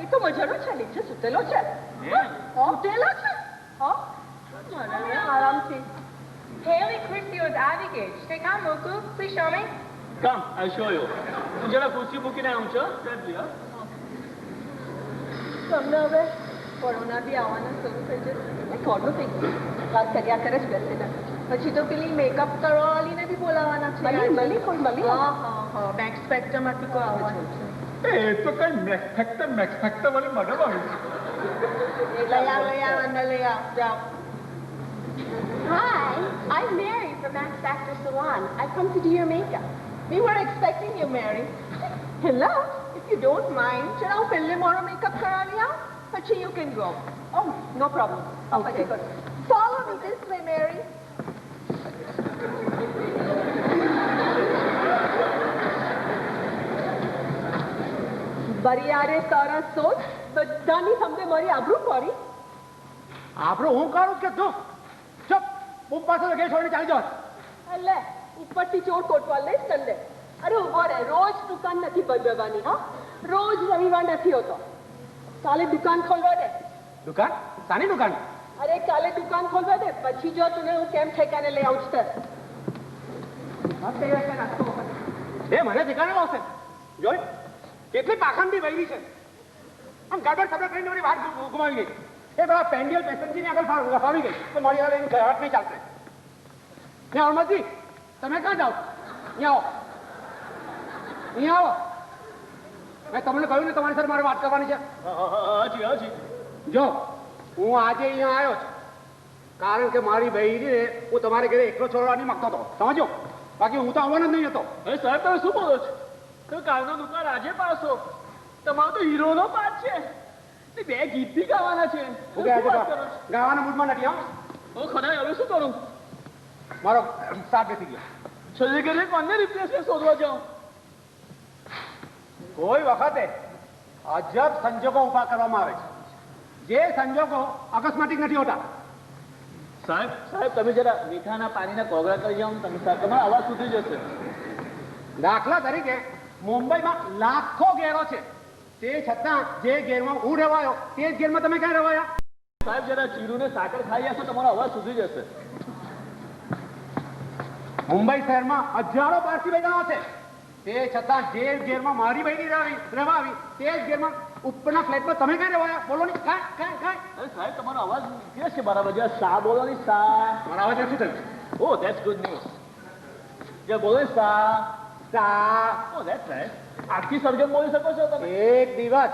એ તો મજાનો છે નીચે સુતેલો છે. સુતેલો છે? આરામથી. Haley Christie was Abigail. Take on Moku. Please show me. Come I show you. હું જરા ખુરશી મૂકીને આવું છું. તમને હવે કોરોના બી આવવાના શરૂ થઈ જશે. કોરોના થઈ ગયું વાત કર્યા કરે જ બેસીને. પછી તો પેલી મેકઅપ કરવાવાળીને બી બોલાવવાના છે. મળી હા બેક સ્પેક્ટ્રમમાંથી કોઈ આવવાનું છે. એ તો કઈ મેક્સ ફેક્ટર વાળી મેડમ આવી છે. લઈ આવ અંદર લઈ આવ જાઓ. Hi, I'm Mary from Max Factor Salon. I've come to do your makeup. We were expecting you, Mary. Hello, if you don't mind, ચલો પહેલે મારો મેકઅપ કરાવી આવ, પછી you can go. Oh, no problem. Okay. Follow me this way, Mary. બરિયારે તારા સોચ બધાની સામે મારી આબરૂ પડી. આપણું હું કરું કે તું ચપ બુક પાસે ગેસ છોડીને ચાલી જાવ. એટલે ઉપરથી ચોર કોટવા લઈશ તને. અરે ઉભો રહે, રોજ દુકાન નથી બંધ હા? રોજ રવિવાર નથી હોતો. કાલે દુકાન ખોલવા દે. દુકાન સાની દુકાન? અરે કાલે દુકાન ખોલવા દે, પછી જો તુને હું કેમ ઠેકાને લઈ આવું છું. એ મને ઠેકાને લાવશે જોઈ કેટલી પાખંડી વૈરી છે. આમ ગડબડ સબડ કરીને મારી વાત ગુમાવી ગઈ. એ પેલા પેન્ડિયલ પેસેન્જરની આગળ ફાવી ગઈ તો મારી આગળ એની ઘરાટ નહીં ચાલશે. ને અમરજી તમે ક્યાં જાઓ? અહીંયા આવો. મેં તમને કહ્યું ને તમારી સાથે મારે વાત કરવાની છે. હાજી. જો હું આજે અહીંયા આવ્યો છું કારણ કે મારી બહેરીને હું તમારે ઘરે એકલો છોડવા નહીં માંગતો હતો, સમજો. બાકી હું તો આવવાનો જ નહીં હતો. અરે સાહેબ તમે શું બોલો છો? તો કાલનો દુકાન આજે પાછો તમારો તો હીરોનો પાસ છે. એ બે ગીત બી ગાવાના છે. હું ગયા શું વાત કરો છો? ગાવાના મૂડમાં નથી હો. ઓ ખરા, હવે શું કરું? મારો સાથ બેસી ગયો. છેલ્લી ઘડીએ કોને રિપ્લેસમેન્ટ શોધવા જાઉં? કોઈ વખતે અજબ સંજોગો ઉભા કરવામાં આવે છે, જે સંજોગો અકસ્માતિક નથી હોતા. સાહેબ સાહેબ તમે જરા મીઠાના પાણીના કોગળા કરી જાઓ ને તમે સાહેબ, તમારો અવાજ સુધરી જશે. દાખલા તરીકે મુંબઈમાં લાખો ઘેરો છે, તે છતાં જે ઘેરમાં હું રહેવાયો તે જ ઘેરમાં તમે ક્યાં રહેવાયા? સાહેબ જરા ચીરુને સાકર ખાઈ હશો, તમારો અવાજ સુધરી જશે. મુંબઈ શહેરમાં હજારો પારસી બહેનો છે, તે છતાં જે ઘેરમાં મારી બહેની રહેવા આવી તે જ ઘેરમાં ઉપરના ફ્લેટમાં તમે ક્યાં રહેવાયા? બોલો ને. કાંઈ અરે સાહેબ તમારો અવાજ નીકળે છે બરાબર. જરા સા બોલો ને, સા. મારા અવાજ શું થયું? ઓ ધેટ્સ ગુડ ન્યૂઝ. જે બોલો ને, સા. ઓ ધેટ્સ રાઈટ. આખી સરગમ બોલી શકો છો તમે. એક દિવસ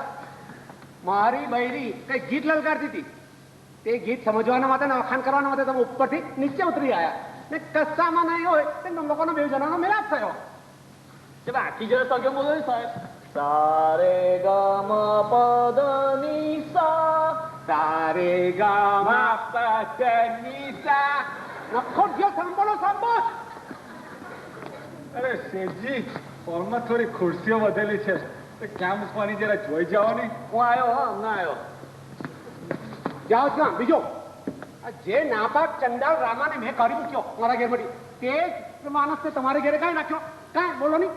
મારી બૈરી કઈ ગીત લલકારતી હતી, તે ગીત સમજવાના માટે ને વખાણ કરવાના માટે તમે ઉપરથી નીચે ઉતરી આવ્યા ને કશામાં નહીં હોય તે લોકોનો બે જણાનો મિલાપ થયો. આખી જરા સરગમ બોલો ને સાહેબ. સારે ગમ પદ ની સા. તારે ગામા પદની સા. નખો ગયો સાંભળો સાંભળો. અરે શેઠજી, હોલમાં થોડી ખુરશીઓ વધેલી છે, તો ક્યાં મૂકવાની જરા જોઈ જાઓ ને. હું આવ્યો, હા હમણાં આવ્યો. જાઓ ક્યાં બીજો? આ જે નાપાક ચંડાળ રામાને મેં કરી મૂક્યો મારા ઘેરમાંથી, તે જ માણસને તમારે ઘેરે કાંઈ નાખ્યો? કાંઈ બોલો નહીં.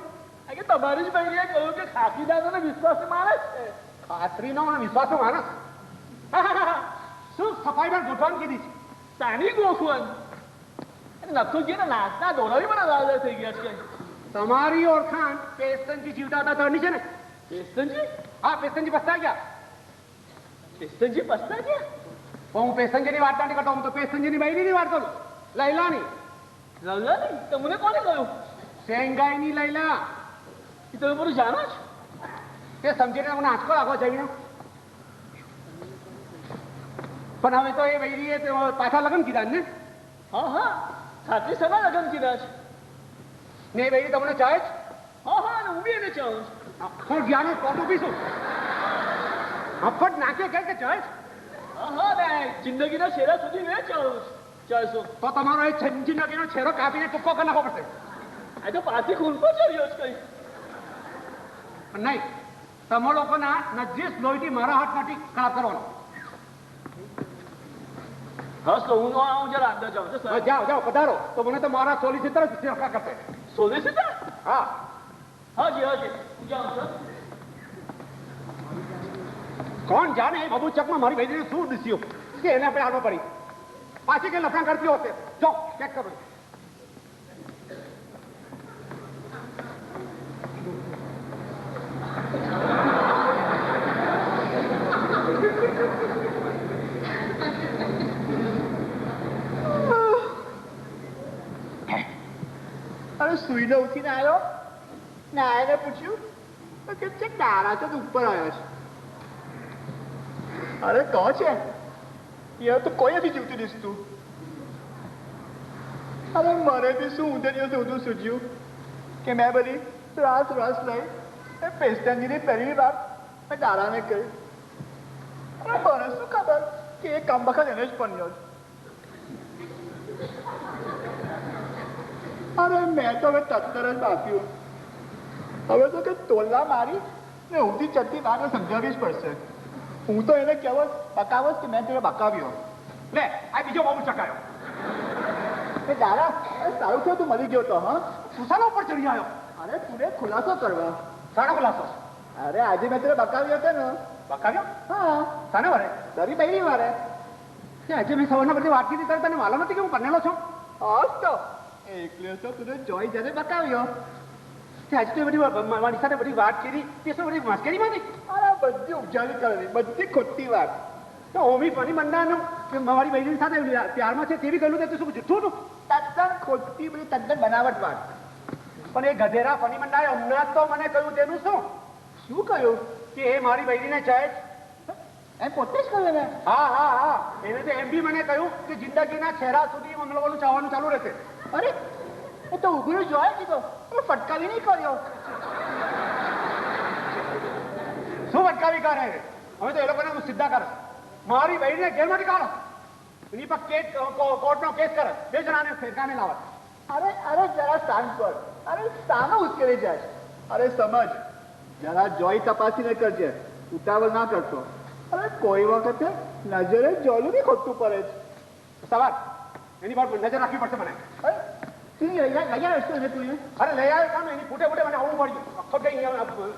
કે તમારી જ બહેનીએ કહ્યું કે ખાખીદારનો વિશ્વાસ માણસ છે. ખાતરીનો અને વિશ્વાસનો માણસ. શું સફાઈદાર ગોઠવણ કીધી છે? સાની ગોખવણ. નથુજીને નાચના દોરાવી પણ લાલ થઈ ગયા છે. તમારી ઓળખાણ પેસ્ટનજી જીવતા હતા ત્યારની છે ને? પેસ્ટનજી? હા, પેસ્ટનજી પસ્તા ગયા. પેસ્ટનજી પસ્તા ગયા? હું પેસ્ટનજીની વાત નથી કરતો, હું તો પેસ્ટનજીની બહેનીની વાત કરું. લૈલાની. લલ્લાની? તમને કોને કહ્યું? શેંઘાઈની લૈલા. એ તમે બધું જાણો છો? તે સમજીને મને આંચકો લાગો જઈને. પણ હવે તો એ બૈરીએ પાછા લગ્ન કીધા ને? હા હા, ખાતરી સમા લગ્ન કીધા છે. ને એ બૈરી તમને ચાહે છે? હા હા, હું બી એને ચાહું છું. પણ જ્ઞાનો ટોટું પીશું હફટ નાખે કે ચાહે છે? હા હા, ને જિંદગીના છેડા સુધી મેં ચાહું છું. ચાલશું. તો તમારો એ જિંદગીનો છેડો કાપીને ટૂંકો કરી નાખવો પડશે. આ તો પાછી ખૂન પર ચડ્યો છે કઈ. પણ નહીં, તમે લોકોના નજીક લોહીથી મારા હાથ નથી ખરાબ કરવાનો. હા તો હું આવું જરા અંદર જાઉં છું. જાઓ જાઓ પધારો. તો મને તો મારા સોલિસિટર જ સેવા કરશે. સોલિસિટર? હા હાજી હાજી, હું જાઉં છું. કોણ જાણે એ બબુચકમાં મારી બહેનીને શું દિસ્યું કે એને આપણે આડો પડી પાછી કઈ લફડા કરતી હશે. જો ચેક કરો. અરે સુઈને ઉઠીને આવ્યો ને આને પૂછ્યું તો કે છે ડાળા તો ઉપર આવ્યો છે. અરે કહો છે યાર, તો કોઈ નથી જીવતું દિસતું. અરે મને બી શું ઊંધે દિવસે ઊંધું સૂજ્યું કે મેં બધી રાસ લઈ એ પેસ્ટનજીની પહેલી વાત મેં ડાળાને કહી. અરે મને શું ખબર કે એ કામ વખત એને જ બન્યો છે. અરે મેં તો હવે તત્તર જ બાપ્યું. હવે તો કે તોલા મારી ને ઊંધી ચડતી વાતને સમજાવવી જ પડશે. હું તો એને કહેવો બકાવો કે મેં તેને બકાવ્યો. લે આ બીજો બબુચક આવ્યો. એ દાદા, સારું થયું તું મળી ગયો તો. હા, સુસાના ઉપર ચડી આવ્યો. અરે તું ખુલાસો કરવા. સાડા ખુલાસો. અરે આજે મેં તને બકાવ્યો હતો ને. બકાવ્યો? હા, સાને વારે? તારી બહેરી વારે. આજે મેં સવારના બધી વાત કીધી ત્યારે તને માલુમ નથી કે હું પરણેલો છું? હાસ તો એટલે તો તું જોઈ જને બકાવ્યો. આજે તો બધી મારી સાથે બધી વાત કરી તે શું બધી મસ્કરી માંથી? અરે બધી ઉપજાવી કરવી, બધી ખોટી વાત. તો ઓમી ફની મંડાનું કે મારી બહેની સાથે પ્યારમાં છે તેવી કહ્યું કે શું જૂઠું હતું? તદ્દન ખોટી, બધી તદ્દન બનાવટ વાત. પણ એ ગધેરા ફની મંડાએ હમણાં તો મને કહ્યું તેનું શું? શું કહ્યું? કે એ મારી બહેનીને ચાહે છે. એ પોતે જ કહ્યું ને? હા હા હા, એને તો એમ બી મને કહ્યું કે જિંદગીના છેડા સુધી અમે લોકોનું ચાહવાનું ચાલુ રહેશે. અરે એ તો ઉભું જોઈ દીધો, ફટકાવી નહીં કર્યો. શું ફટકાવી કરે? હવે તો એ લોકોને હું સીધા કરે મારી બહેનને જેલમાંથી કાઢો એની પર કોર્ટનો કેસ કરે 2 જણાને ફેરકાને લાવે અરે જરા શાંત પર અરે સાનો ઉશ્કેરી જાય અરે સમજ જરા જોઈ તપાસીને કરજે ઉતાવળ ના કરતો અરે કોઈ વખતે નજરે જોલું બી ખોટું પડે છે સવાર એની પર નજર રાખવી પડશે મને અરે તું લઈ આવ્યો છો ને તું અરે લઈ આવ્યો કામ એની ફૂટે ફૂટે મને આવવું પડ્યું આખો કઈ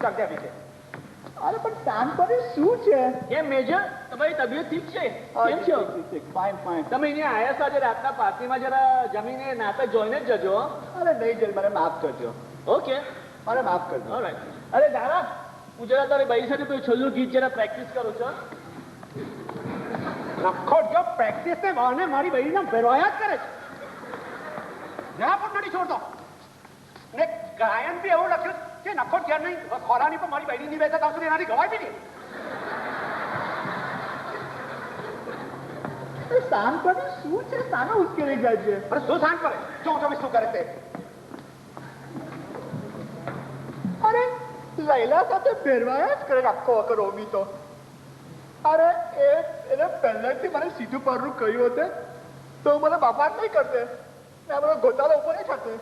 ચાલતી આપી છે અરે પણ શાંત પર શું છે કેમ મેજર તમારી તબિયત ઠીક છે કેમ છો ફાઇન ફાઇન તમે અહીંયા આયા છો આજે રાતના પાર્ટીમાં જરા જમીને નાટક જોઈને જ જજો અરે નહીં જઈ મને માફ કરજો ઓકે અરે માફ કરજો ઓલરાઈટ અરે દાદા હું જરા તારી બાઈ સાથે તો છેલ્લું ગીત જરા પ્રેક્ટિસ કરું છું નખોટ જો પ્રેક્ટિસ ને બહાને મારી બહેરીને ભેરવાયા જ કરે છે જરા પણ નથી છોડતો ને ગાયન બી એવું લખ્યું કે નખોટ જ્યાં નહીં ખોરાની પર મારી બહેરી નહીં બેસે ત્યાં સુધી એનાથી ગવાય બી નહીં શાંત પર શું છે સાનો ઉશ્કેરી જાય છે અરે શું શાંત કરે જો તમે શું કરે તે અરે લૈલા સાથે ફેરવાયા જ કરે આખો વખત ઓમી તો અરે એને પહેલેથી મને સીધું પરનું કહ્યું હતું તો મને બાપા નહીં કરતે ને આ બધો ગોતાળો ઉપર નહીં થશે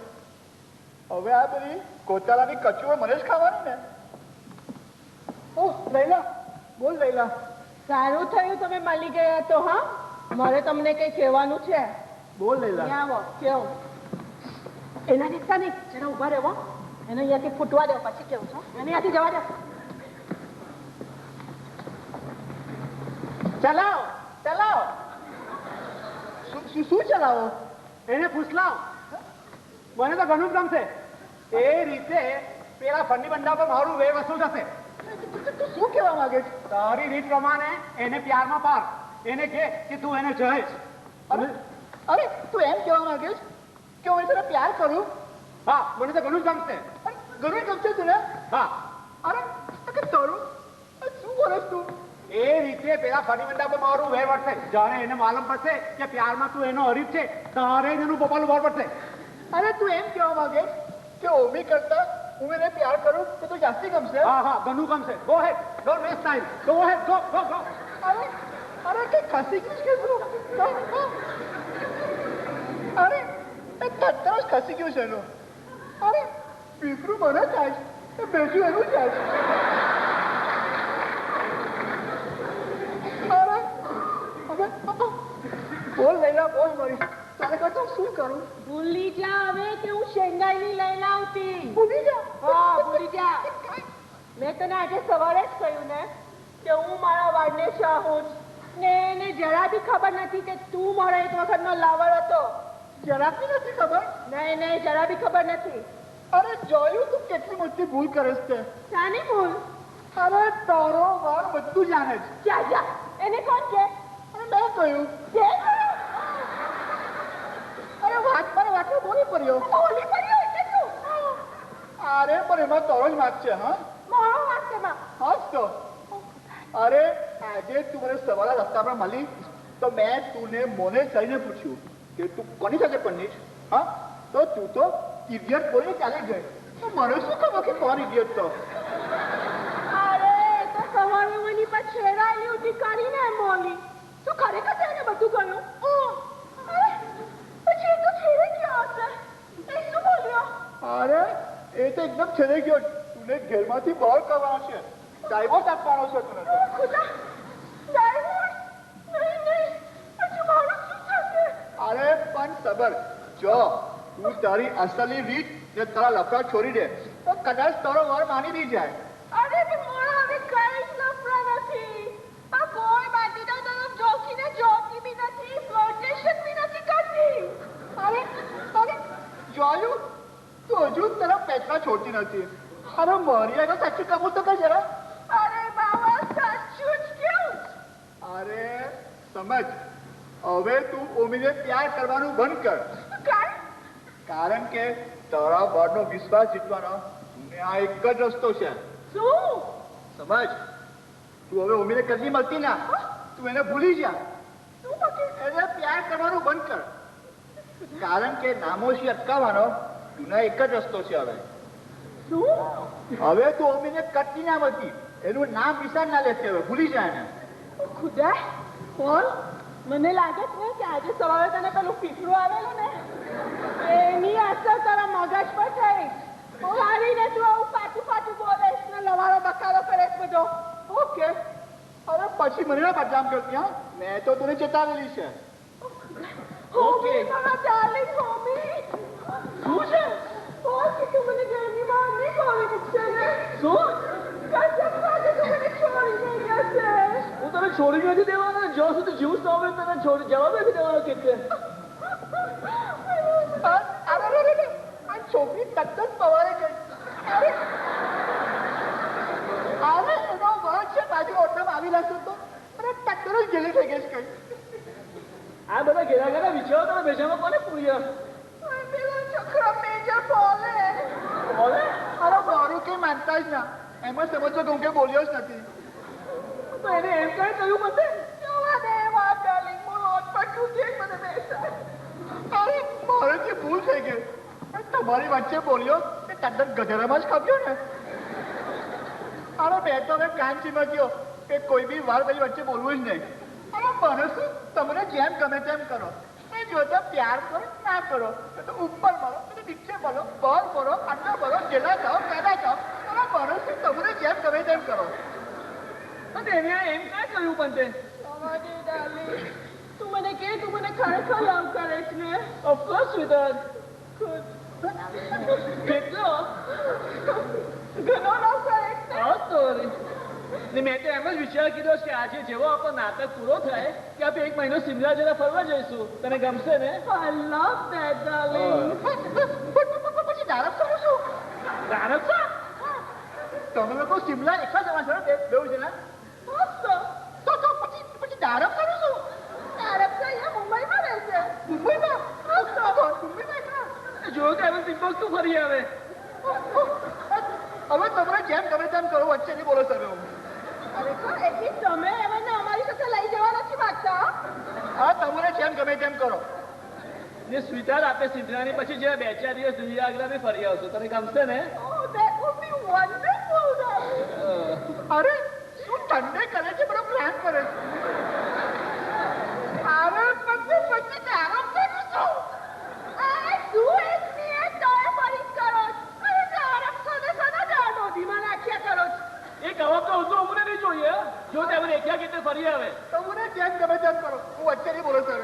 હવે આ બધી ગોતાળાની કચુઓ મને જ ખાવાની ને ઓહ લૈલા બોલ લૈલા સારું થયું તમે મળી ગયા તો હા મારે તમને કઈ કહેવાનું છે બોલ લૈલા ત્યાં આવો કેવું એના દેખતા નહીં જરા ઉભા રહેવો એને અહીંયાથી ફૂટવા દો પછી કેવું છો એને અહીંયાથી જવા દો ચલાવો ચલાવો શું ચલાવો એને ફૂસલાવ મને તો ઘણું જ ગમશે એ રીતે પેલા ફંડી બંડા પર મારું વે વસૂલ થશે તું શું કહેવા માંગે છે તારી રીત પ્રમાણે એને પ્યારમાં પાર એને કે તું એને જહેશ અરે તું એમ કહેવા માંગે છે કે હું તને પ્યાર કરું હા મને તો ઘણું જ ગમશે અરે ઘણું ગમશે તું ને હા અરે કે તારું શું બોલે તું એ રીતે પેલા ફંડી બંડા પર મારું વે વધશે જ્યારે એને માલુમ પડશે કે પ્યારમાં તું એનો હરીફ છે તારે જ એનું પોપાલું બળ પડશે અરે તું એમ કહેવા માંગે કે ઓમી કરતા હું એને પ્યાર કરું તો તું જાસ્તી ગમશે હા હા ઘણું ગમશે go head don't waste time go head go go go અરે કે ખસી ગયું છે શું અરે એ તરત ખસી ગયું છે એનું અરે પીકરું મને થાય છે બેસું એનું જાય છે અરે હવે બોલ લૈલા બોલ મારી તારે કરતો શું કરું ભૂલી જા હવે કે હું શેંગાઈની લઈને આવતી ભૂલી જા હા ભૂલી જા મેં તને આજે સવારે જ કહ્યું ને કે હું મારા વાળને ચાહું છું ને એને જરા બી ખબર નથી કે તું મારો એક વખતનો લાવર હતો જરા બી નથી ખબર નહીં નહીં જરા બી ખબર નથી અરે જોયું તું કેટલી મોટી ભૂલ કરે છે શાની ભૂલ અરે તારો વાર બધું જાણે છે જા જા એને કોણ કે અને મેં કહ્યું કે અરે વાત પર વાતો બોલી પડ્યો બોલી પડ્યો એટલે શું અરે પણ એમાં તારો જ વાત છે હા મારો વાત છે માં હાસ તો અરે આજે તું મને સવારે રસ્તા પર મળી તો મેં તુને મોને થઈને પૂછ્યું કે તું કોની સાથે પરણીશ હા તો તું તો ઇડિયટ બોલી ચાલી ગઈ તો મને શું ખબર કે કોણ ઇડિયટ તો અરે તો સવારે મને પર છેડાયેલી ઉઠી કરીને એમ બોલી તું ખરેખર તેને બધું કહ્યું અરે પછી એ તો છેડે ગયો હશે એ શું બોલ્યો અરે એ તો એકદમ છેડે ગયો તુને ઘેરમાંથી બહાર કરવાનો છે ડાયવોર્સ આપવાનો છે તુને તો ખુદા ડાયવોર્સ નહીં નહીં પછી મારું શું થશે અરે પણ સબર જો તું તારી અસલી રીત ને તારા લફડા છોડી દે તો કદાચ તારો વર માની બી જાય અરે પણ મારા હવે કઈ જ લફડા નથી આ કોઈ બાકીના તરફ જોખીને જોતી બી નથી ફ્લોટેશન બી નથી કરતી અરે અરે જોયું તું હજુ તારા પેટમાં છોડતી નથી અરે મારી આગળ સાચું કબૂલ તો કર જરા અરે બાબા સાચું જ કેવું અરે સમજ હવે તું ઓમીને પ્યાર કરવાનું બંધ કર કારણ કે તારા વરનો વિશ્વાસ જીતવાનો આ એક જ રસ્તો છે શું સમજ તું હવે ઓમીને કદી મળતી ના તું એને ભૂલી જા એને પ્યાર કરવાનું બંધ કર કારણ કે નામોશી અટકાવવાનો તુના એક જ રસ્તો છે હવે શું હવે તું ઓમીને કદી ના મળતી એનું નામ નિશાન ના લેતી હવે ભૂલી જાય ને. ખુદા કોણ? મને લાગે છે ને કે આજે સવારે તને પેલું પીપળું આવેલું ને એની અસર તારા મગજ પર થઈ. આવીને તું આવું પાછું પાછું બોલે ને લવારો બકારો કરે બધો. ઓકે અરે પછી મને ના બદનામ કરતી હા. મેં તો તને ચેતાવેલી છે. ઓકે મારા ડાર્લિંગ હોમી શું છે? ઓકે તું મને ઘરની બહાર નહીં કોલી મૂકશે ને? શું? કસમ ખાજે તું મને છોડીને જશે. હું તને છોડી નથી દેવાનો. જ્યાં સુધી જીવું તો હવે તને છોડી જવા નથી દેવાનો કે આ છોકરી તદ્દન પવારે ગઈ. અરે એનો વર્ગ છે બાજુ ઓટમ આવી લાગતો તો અરે તદ્દન જ ગેલી થઈ ગઈ છે કઈ. આ બધા ઘેરા ઘેરા વિચારો તને બેસામાં કોને પૂર્યા? પેલો છોકરો મેજર બોલે. બોલે? અરે મારું કઈ માનતા જ ના. એમાં સમજો કે હું કઈ બોલ્યો જ નથી. તો એને એમ કઈ કહ્યું મને? જોવા દે વાત ડાર્લિંગ મોત પર તું જે મને બેસા. અરે મારેથી ભૂલ થઈ ગઈ. તમારી વચ્ચે બોલ્યો એ તદ્દન ગધેડામાં જ ખપ્યો ને. અરે મેં તો હવે કાન ચીમાં ગયો કે કોઈ બી વાર પેલી વચ્ચે બોલવું જ નહીં. અરે મને શું તમને જેમ ગમે તેમ કરો. એ જો તો પ્યાર કરો ના કરો તો ઉપર બોલો તો નીચે બોલો બહાર બોલો અંદર બોલો જેલા જાઓ પેદા જાઓ. અરે મને શું તમને જેમ ગમે તેમ કરો. એને એમ કઈ કહ્યું પણ તે? જોવા દે ડાર્લિંગ તું મને કે તું મને ખરેખર લવ કરે છે ને? ઓફકોર્સ સ્વીટહાર્ટ. કેટલો? ઘણો લવ કરે છે. હા સોરી. ને મેં તો એમ જ વિચાર કર્યો કે આજે જેવો આપણો નાટક પૂરો થાય કે આપણે 1 મહિનો સિમલા જરા ફરવા જઈશું. તને ગમશે ને? I love that darling. પછી ધારક કરું છું. ધારક? તમે લોકો શિમલા એકલા જવા છો ને બેઉ જણા? તો પછી ધારક કરું છું. તારક તો અહીંયા મુંબઈમાં રહેશે. મુંબઈમાં જોયું કે હવે ટિમ્બક્ટુ ફરી આવે. હવે તમને જેમ ગમે તેમ કરો વચ્ચે નહીં બોલો તમે. અરે તો એટલી તમે એમને અમારી સાથે લઈ જવા નથી માંગતા? હા તમને જેમ ગમે તેમ કરો. ને સ્વીટહાર્ટ આપણે સિમલાની પછી જે 2-4 દિવસ દિલ્હી આગ્રા બી ફરી આવશું. તને ગમશે ને? Oh, that would be wonderful, darling. અરે શું ઠંડે કરે છે બધો પ્લાન કરે છે. અરે પછી ધારક કરું છું. આ શું એકની એક તોય ફરી કરો છો? અરે તારક સદા જાડોદીમાં નાખ્યા કરો છો. એ કવાબ તો હું તો અમને નહીં જોઈએ. જો તે હવે રેખ્યા કે તે ફરી આવે. તમને જેમ ગમે તેમ કરો હું વચ્ચે નહીં બોલો સર.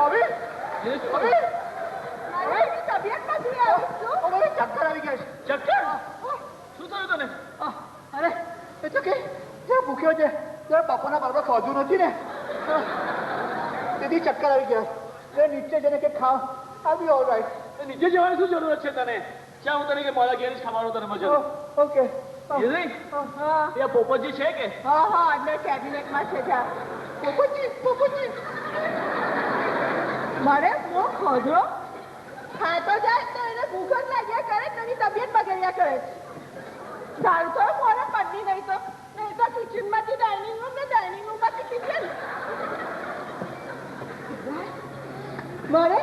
હવે મારી તબિયત નથી આવી છું. મને ચક્કર આવી ગયા છે. ચક્કર? શું થયું તને? અરે એ તો કે જ્યાં ભૂખ્યો છે ત્યાં બપોરના બરાબર ખાધું નથી ને તેથી ચક્કર આવી ગયા. તે નીચે જઈને કે ખાવ આવી ઓલ રાઈટ. નીચે જવાની શું જરૂરત છે તને? ચા હું તને કે મારા ઘેર જ ખાવાનું તને મજા આવે. ઓકે હા ત્યાં પોપટજી છે કે? હા અંદર કેબિનેટમાં છે જા. પોપટજી મારે બહુ ખોજો ખાતો જાય તો એને ભૂખ જ લાગ્યા કરે તેની તબિયત બગડ્યા કરે છે. ધારું તો મોરે પડની નહીં તો કિચનમાંથી ડાઇનિંગ રૂમ ને ડાઇનિંગ રૂમમાંથી કિચન. મારે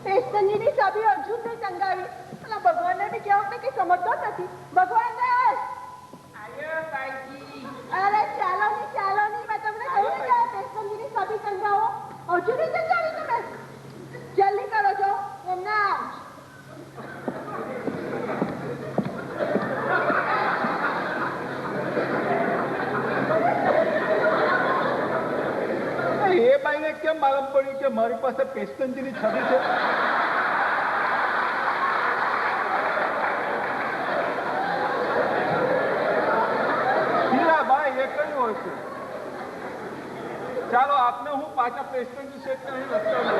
પેસ્ટનજીની ચાબી અર્જુનને ટંગાવી અને ભગવાનને બી કહેવું કે કંઈ સમજતો જ નથી. ભગવાન અરે ચાલો ની મેં તમને કહ્યું ને કે પેસ્ટનજીની ચાબી ટંગાવો. અર્જુનને ટંગાવી તમે જલ્દી કરો છો એમના. એ બાઈને કેમ માલુમ પડ્યું કે મારી પાસે પેસ્ટનજીની છબી છે? હીરાભાઈ એ કયું હશે? ચાલો આપને હું પાછા પેસ્ટનજી સેટ અહીં બતાવું.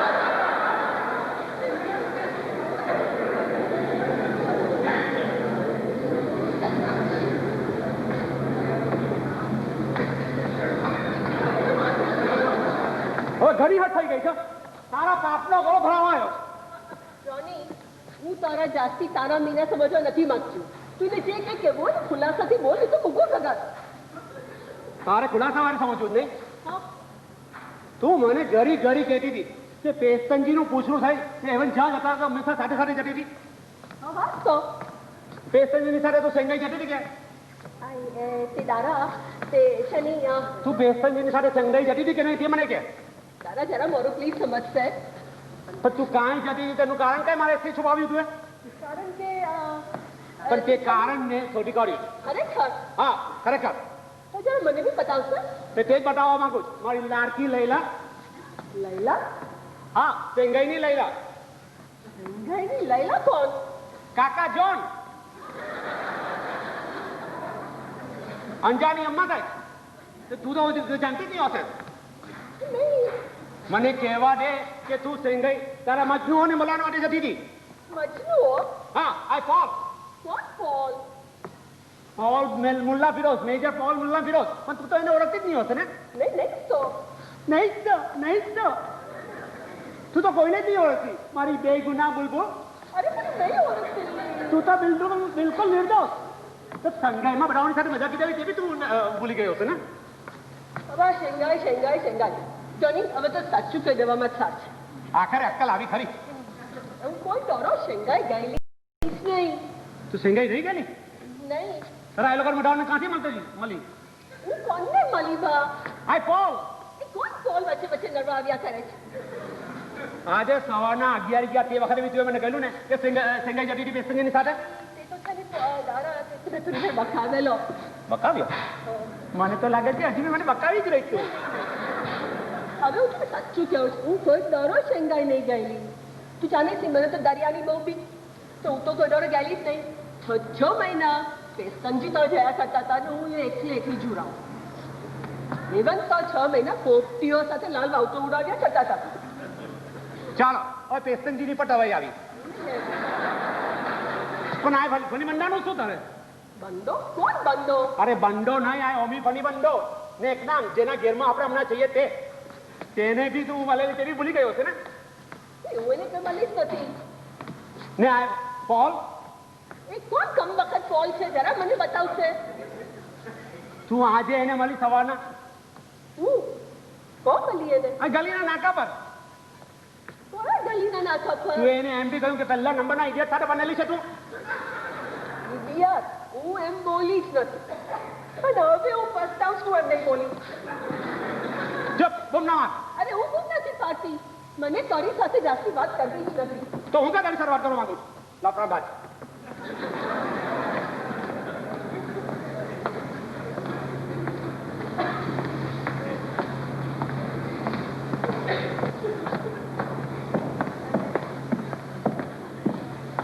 હવે ઘડી હાથ થઈ ગઈ છે. તારા પાપનો ગળો ભરાવાયો. જોની હું તારા જાસ્તી તારા મીના સમજવા નથી માંગતી. તું જે કંઈ કહેવું હોય ને ખુલાસાથી બોલ તો મૂકો કગાર. તારે ખુલાસા વાળે સમજવું જ નહીં. હા તું મને ઘરી ઘરી કહેતી હતી તે પેસ્તનજીનું પૂછડું થાય તે એવન જ્યાં જતા હતા હંમેશા સાથે સાથે જતી હતી હા વાત તો પેસ્તનજીની સાથે તો સેંગાઈ જતી હતી કે તે દાદા તે શનિ તું પેસ્તનજીની સાથે સેંગાઈ જતી હતી કે નહીં તે મને કે દાદા જરા મારું પ્લીઝ સમજશે પણ તું કાંઈ જતી હતી તેનું કારણ કઈ મારે એટલી છુપાવ્યું તું કારણ કે પણ તે કારણને શોધી કાઢ્યું ખરેખર હા ખરેખર તો જરા મને બી બતાવશે તે જ બતાવવા માંગુ છું મારી લાડકી લૈલા લૈલા હા સેંગાઈની લૈલા ગઈની લૈલા કોણ કાકા જોન અંજાની અમ્મા થાય તું તો જાણતી જ નહીં હશે મને કહેવા દે કે તું સેંગાઈ તારા મજનુઓને મળવા માટે જતી હતી મજનુઓ હા આઈ પોલ કોણ Paul Paul Mulla Firoz major Paul Mulla Firoz પણ તું તો એને ઓળખતી જ નહીં હશે ને નહીં તો નહીં તો તું તો કોઈને જ નહીં ઓળખતી મારી બે ગુના બુલબુલ અરે મને નહીં ઓળખતી તું તો બિલકુલ નિર્દોષ તો સંગાઈમાં બધાની સાથે મજા કીધી તે બી તું ભૂલી ગયો હશે ને હવે શેંગાઈ જોની હવે તો સાચું કહી દેવામાં સાચ આખરે અક્કલ આવી ખરી હું કોઈ ડરો શેંગાઈ ગયેલી નહીં તું સેંગાઈ રહી ગઈ નહીં તારા એ લોકો મઢાવને કાંથી મળી હું કોને મળી બા આઈ પોલ એ કોણ પોલ વચ્ચે નડવા આવ્યા કરે છે આજે સવારના 11 ગયા તે વખતે બી તું મને કહ્યું ને કે સેંગાઈ જતી હતી પેસેન્જરની સાથે તે તો છે ને દાડા તે તુને બખાવેલો બકાવ્યો મને તો લાગે છે હજી મને બકાવી જ રહી તું હવે હું તને સાચું કહું છું હું કોઈ ડરો શેંગાઈ નહીં ગયેલી તું જાણે છે મને તો દરિયાની બહુ બી તો હું તો કોઈ ડરો ગયેલી જ નહીં 6 મહિના પેસ્તનજી તો જયા કરતા હતા ને હું એકલી જુરાઉં ઇવન તો 6 મહિના પોપટીઓ સાથે લાલ વાવતો ઉડાવ્યા કરતા હતા ચાલો હવે પેસ્તનજીની પટાવાઈ આવી પણ આ ફની બંડાનું શું તારે બંડો કોણ બંડો અરે બંડો નહીં આ ઓમી ફની બંડો ને એક નામ જેના ઘેરમાં આપણે હમણાં જઈએ તેને બી તું મળેલી તે બી ભૂલી ગયો છે ને એવું એને કઈ મળી જ નથી ને આ પોલ એ કોણ કમ વખત પોલ છે જરા મને બતાવશે તું આજે એને મળી સવારના કોણ મળી એને આ ગલીના નાકા પર કોણ ગલીના નાકા પર તું એને એમ બી કહ્યું કે પહેલા નંબરના ઇડિયટ સાથે બનેલી છે તું ઇડિયટ હું એમ બોલી જ નથી પણ હવે હું પસ્તાવ છું એમ નહીં બોલી ચપ બમ ના માર અરે હું બહુ નથી પાડતી મને તારી સાથે જાસ્તી વાત કરવી જ નથી તો હું તારી સાથે વાત કરવા માંગુ છું લાપરા બાદ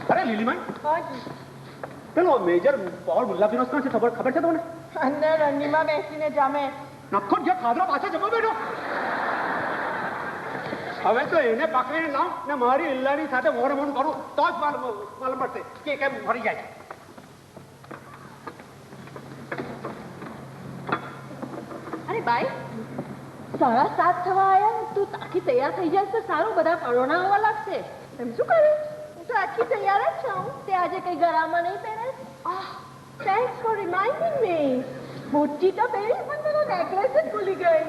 અરે લીલીમાઈ પેલો મેજર પોલ મુલ્લા ફિરોઝ કાં છે ખબર છે તમને અંદર રંગીમાં બેસીને જામે નખો જે ખાધરો પાછા જમવા બેઠો હવે તો એને પકડીને લાવ ને મારી ઇલ્લાની સાથે મોડ કરું તો જ માલુમ પડશે કે કેમ ફરી જાય અરે બાઈ 7:30 થવા આવ્યા તું આખી તૈયાર થઈ જાય તો સારું બધા પરોણા આવવા લાગશે એમ શું કરે હું તો આખી તૈયાર જ છું તે આજે કઈ ગરામાં નહીં પહેરે થેન્ક્સ ફોર રિમાઇન્ડિંગ મી મોટી તો પહેરી પણ પેલો નેકલેસ જ ભૂલી ગઈ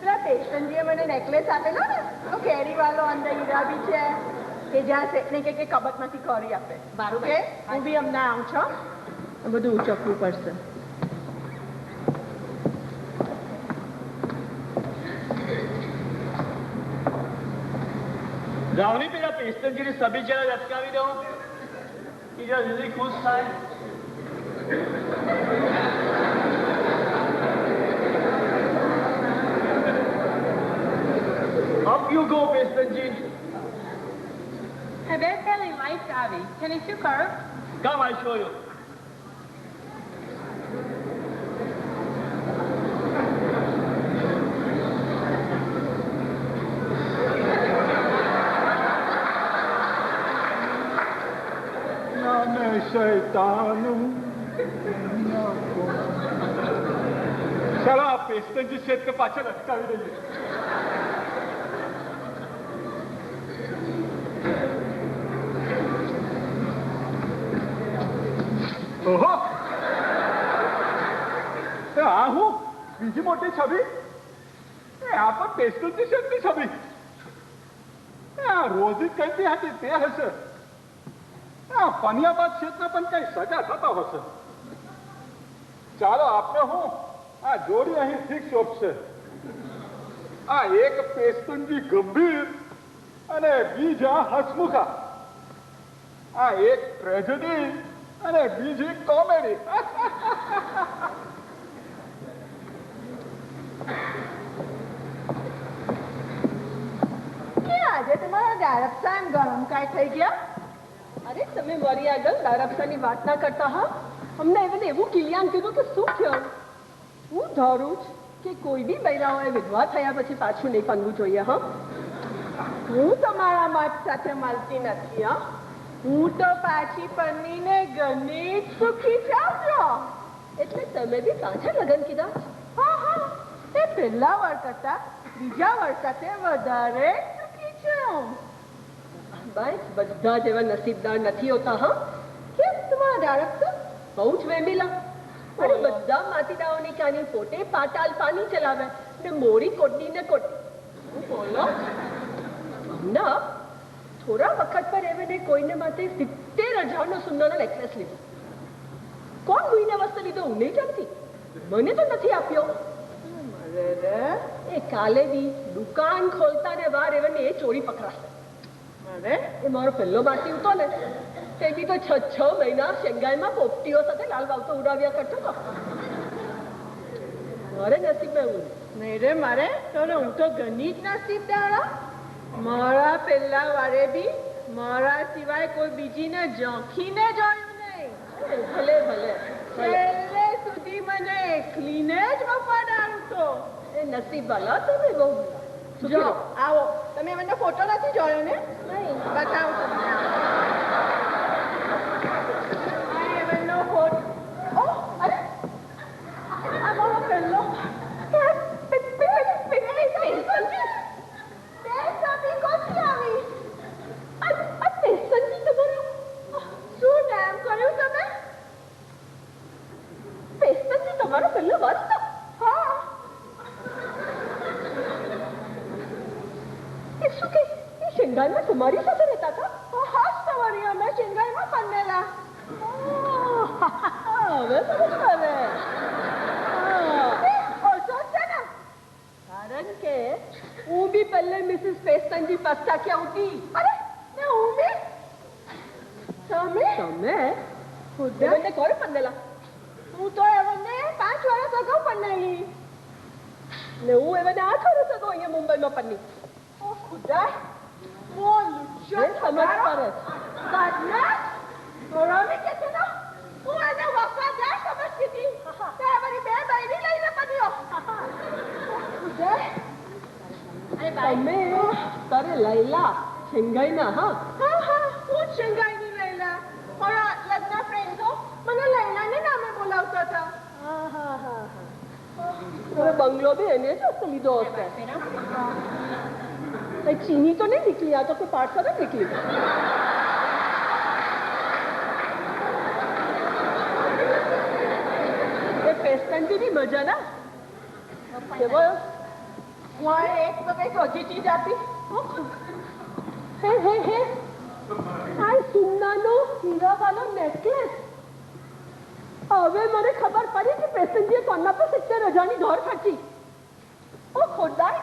પેલા પેશન્ટજીએ મને નેકલેસ આપેલો ને તો કેરી વાળો અંદર હીરા બી છે કે જ્યાં શેઠને કે કબટમાંથી કરી આપે મારું કે હું બી હમણાં આવું છું બધું ઉચકવું પડશે જાવની પેલા પેસ્તનજીની સભી જરા અટકાવી દઉં કે જરા જલ્દી ખુશ થાય Up you go, Pestanji. હવે પેલી લાઈટ આવી તેની શું કરું Come, I'll show you. નામે શૈતાનું ચાલો આ પેસ્ટનજી શેઠ કે પાછળ અટકાવી દઈએ ઓહો આ હું બીજી મોટી છબી આ પણ પેસ્ટનજી શેઠની છબી આ રોજી કહેતી હતી તે હશે. આ પનિયાબાદ ક્ષેત્ર પણ કઈ સજા થતા હશે. ચાલો આપણે હું આ જોડી અહીં ફિક્સ ઓપશે. આ એક પેસ્ટનજી ગંભીર અને બીજા હસમુખા. આ એક ટ્રેજેડી અને બીજી કોમેડી. આજે તમારા દારપસા એમ ગરમ કાય થઈ ગયા? અરે તમે મારી આગળ દારપસાની વાત ના કરતા હા. અમને એવું કિલિયાન કીધું કે શું થયું. હું ધારું છું કે કોઈ બી બૈરાઓએ વિધવા થયા પછી પાછું નહીં પનવું જોઈએ. હા, હું તમારા મત સાથે મળતી નથી. હા, હું તો પાછી પન્નીને ઘણી જ સુખી ચાલજો. એટલે તમે બી પાછા લગ્ન કીધા? હા હા, એ પહેલા વર કરતા બીજા વર સાથે વધારે સુખી છું. બસ બધા જેવા નસીબદાર નથી હોતા. હા, કેમ તમારા દાડક બહુ જ વેમેલા. અને બધા માતીડાઓની કાની પોતે પાટાલ પાની ચલાવે ને મોડી કોટની ને કોટની. હું બોલો ના, થોડા વખત પર એમને કોઈને માટે 70,000નો સોનાનો નેકલેસ લીધો. કોણ કોઈને વસ્તુ લીધો હું નહીં જાણતી. મને તો નથી આપ્યો. એ કાલે બી દુકાન ખોલતા ને વાર એમને એ ચોરી પકડાશે. અરે એ મારો પહેલો બાકી હતો ને તે બી તો 6 મહિના શેંઘાઈમાં પોપટીઓ સાથે લાલ બાવતો ઉડાવ્યા કરતો હતો. મારે નસીબમાં એવું નહીં રે. મારે તો હું તો ઘણી જ નસીબદાર. મારા પહેલા વારે બી મારા સિવાય કોઈ બીજીને ઝાંખીને જોયું નહીં. ભલે ભલે છેલ્લે સુધી મને એકલીને જ વફાદાર હતો. એ નસીબ વાળા તમે બહુ. જો આવો, તમે મને ફોટો નથી જોયો ને? નહીં, બતાવો તમને. એમનો ફોટો. ઓહ, અરે આ મારો પહેલો તમારો પહેલો વર્ષ. હા, એ શું કે એ શેંઘાઈમાં તમારી સાથે રહેતા હતા? હા, તમારી અમે શેંઘાઈમાં પન્નેલા. હવે સમજ પડે. કારણ કે હું બી પહેલે મિસિસ પેસ્ટનજી પાસ્તા ક્યાં ઉઠી. અરે ને હું બી. તમે ખુદને કોણ પન્નેલા? હું તો એમને 5 વર્ષ અગાઉ પન્નેલી ને હું એમને 8 વર્ષ અગાઉ અહીંયા મુંબઈમાં પન્ની. ઓ ખુદા, બોલ સમજ પડે. રોમી કે છે ને હું એને વફાદાર સમજતી હતી. તે મારી 2 બૈરી લઈને પન્યો. તમે તારે લૈલા શેંઘાઈના? હા હા હા, હું શેંઘાઈની લૈલા. મારા લગ્ન ફ્રેન્ડો મને લૈલાને નામે બોલાવતા હતા. હા હા હા હા, બંગલો બી એને જ લીધો હશે. ચીની તો નહીં નીકળી, આ તો કોઈ પાર્સલ જ નીકળી. એ પેસ્ટનજી બી મજા ના. કેવો હું એક તો કઈ સોજી ચીજ આપી. હે હે હે, આ સોનાનો હીરાવાળો નેકલેસ. હવે મને ખબર પડી કે પેસેન્જર કોના પર 70,000ની દોર ખર્ચી. ઓ ખોદાઈ,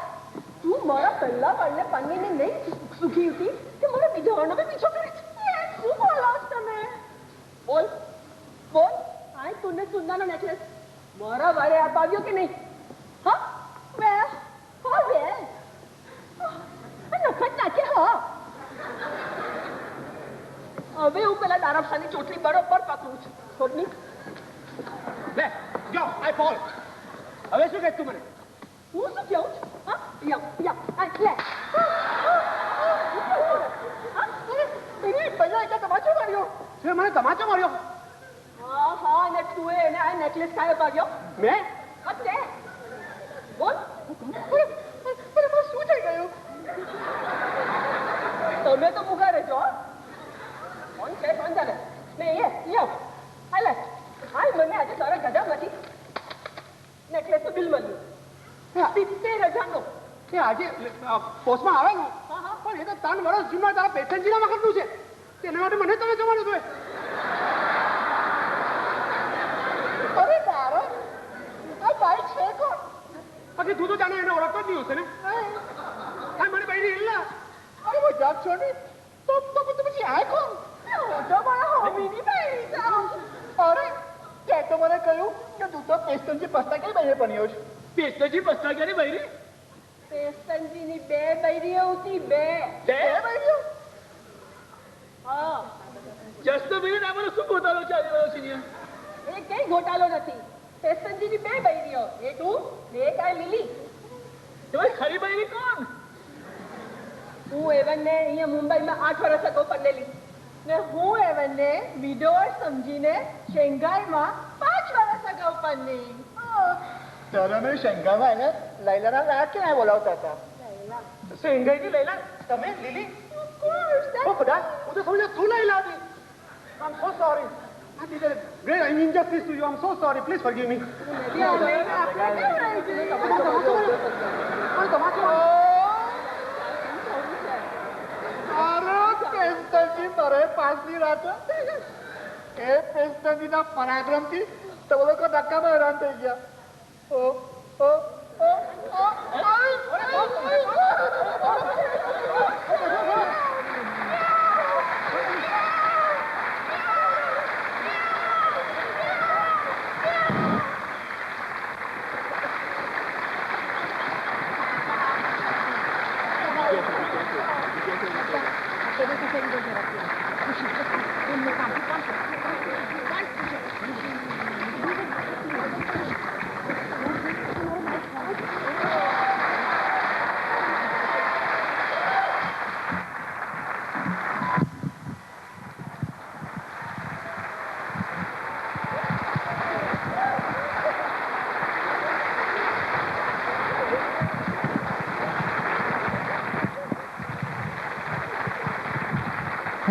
તું મારા પહેલા વાળને પન્નીને નહીં સુખી હતી કે મારા બીજા વાળનો બી પીછો કરે છે. શું બોલો તમે? બોલ બોલ, આ તુને સોનાનો નેકલેસ મારા વાળે અપાવ્યો કે નહીં? હા વેલ, હા વેલ, નફરત નાખે. હા, હવે હું પેલા દારાફાની ચોટલી બરોબર પકડું છું. છોડની લે જો આઈ ફોલ. હવે શું કહે તું મને? હું શું કહું છું? હા યા યા લે. પહેલા એટલે તમાચો માર્યો. તે મને તમાચો માર્યો? હા હા, ને તું એને આ નેકલેસ કાયો પાડ્યો? મેં? તે બોલ. શું થઈ ગયું? તમે તો મુગા રહેજો. કોણ છે? કોણ જાણે? ને એ યો હાલે હાલ. મને આજે તારા ગજામાંથી નેકલેસ નું બિલ મળ્યું 70,000નો. તે આજે પોસ્ટમાં આવે ને? હા હા, પણ એ તો 3 વર્ષ જૂના તારા પેશન્ટજીના વખતનું છે તેના માટે મને તમે જવાનું હતું અરે તારો આ ભાઈ છે કોણ બાકી તું તો જાણે એને ઓળખતો જ નહીં હશે ને હા મને બૈરી હિલ્લા અરે वो जाग छोड़ी तो પછી આ કોણ તો મારા હોમીની બહેરી જાઓ. અરે તે તો મને કહ્યું કે તું તો પેસ્ટનજી પસ્તા કઈ બહેરે બન્યો છે પેસ્ટજી પસ્તા ક્યારે બૈરી પેસ્ટનજીની 2 બૈરીઓ હતી 2. તે બહેર્યો હા જસ્તો બેન આ મને શું ગોતાળો ચાલી રહ્યો છે અહીંયા? એ કઈ ઘોટાળો નથી. પેસ્ટનજીની 2 બૈરીઓ, એક હું ને એક આ લીલી. તમારી ખરી બૈરી કોણ? હું એવનને અહીંયા મુંબઈમાં 8 વર્ષ અગાઉ પરણેલી ને હું એવનને વિડોર સમજીને શેંઘાઈમાં 5 વર્ષ અગાઉ પરણી. ત્યારે અમે શંકામાં એને લૈલાના રાત ક્યાં બોલાવતા હતા સેંગાઈની લૈલા તમે લીલી ઓ ખુદા હું તો સમજો તું લૈલા હતી I'm so sorry I did a great injustice to you I'm so sorry please forgive me અરે પેસ્ટનજી મરે પાછલી રાત એ પેસ્ટનજીના પરાક્રમથી તમે લોકો ધક્કામાં હેરાન થઈ ગયા ઓ ઓ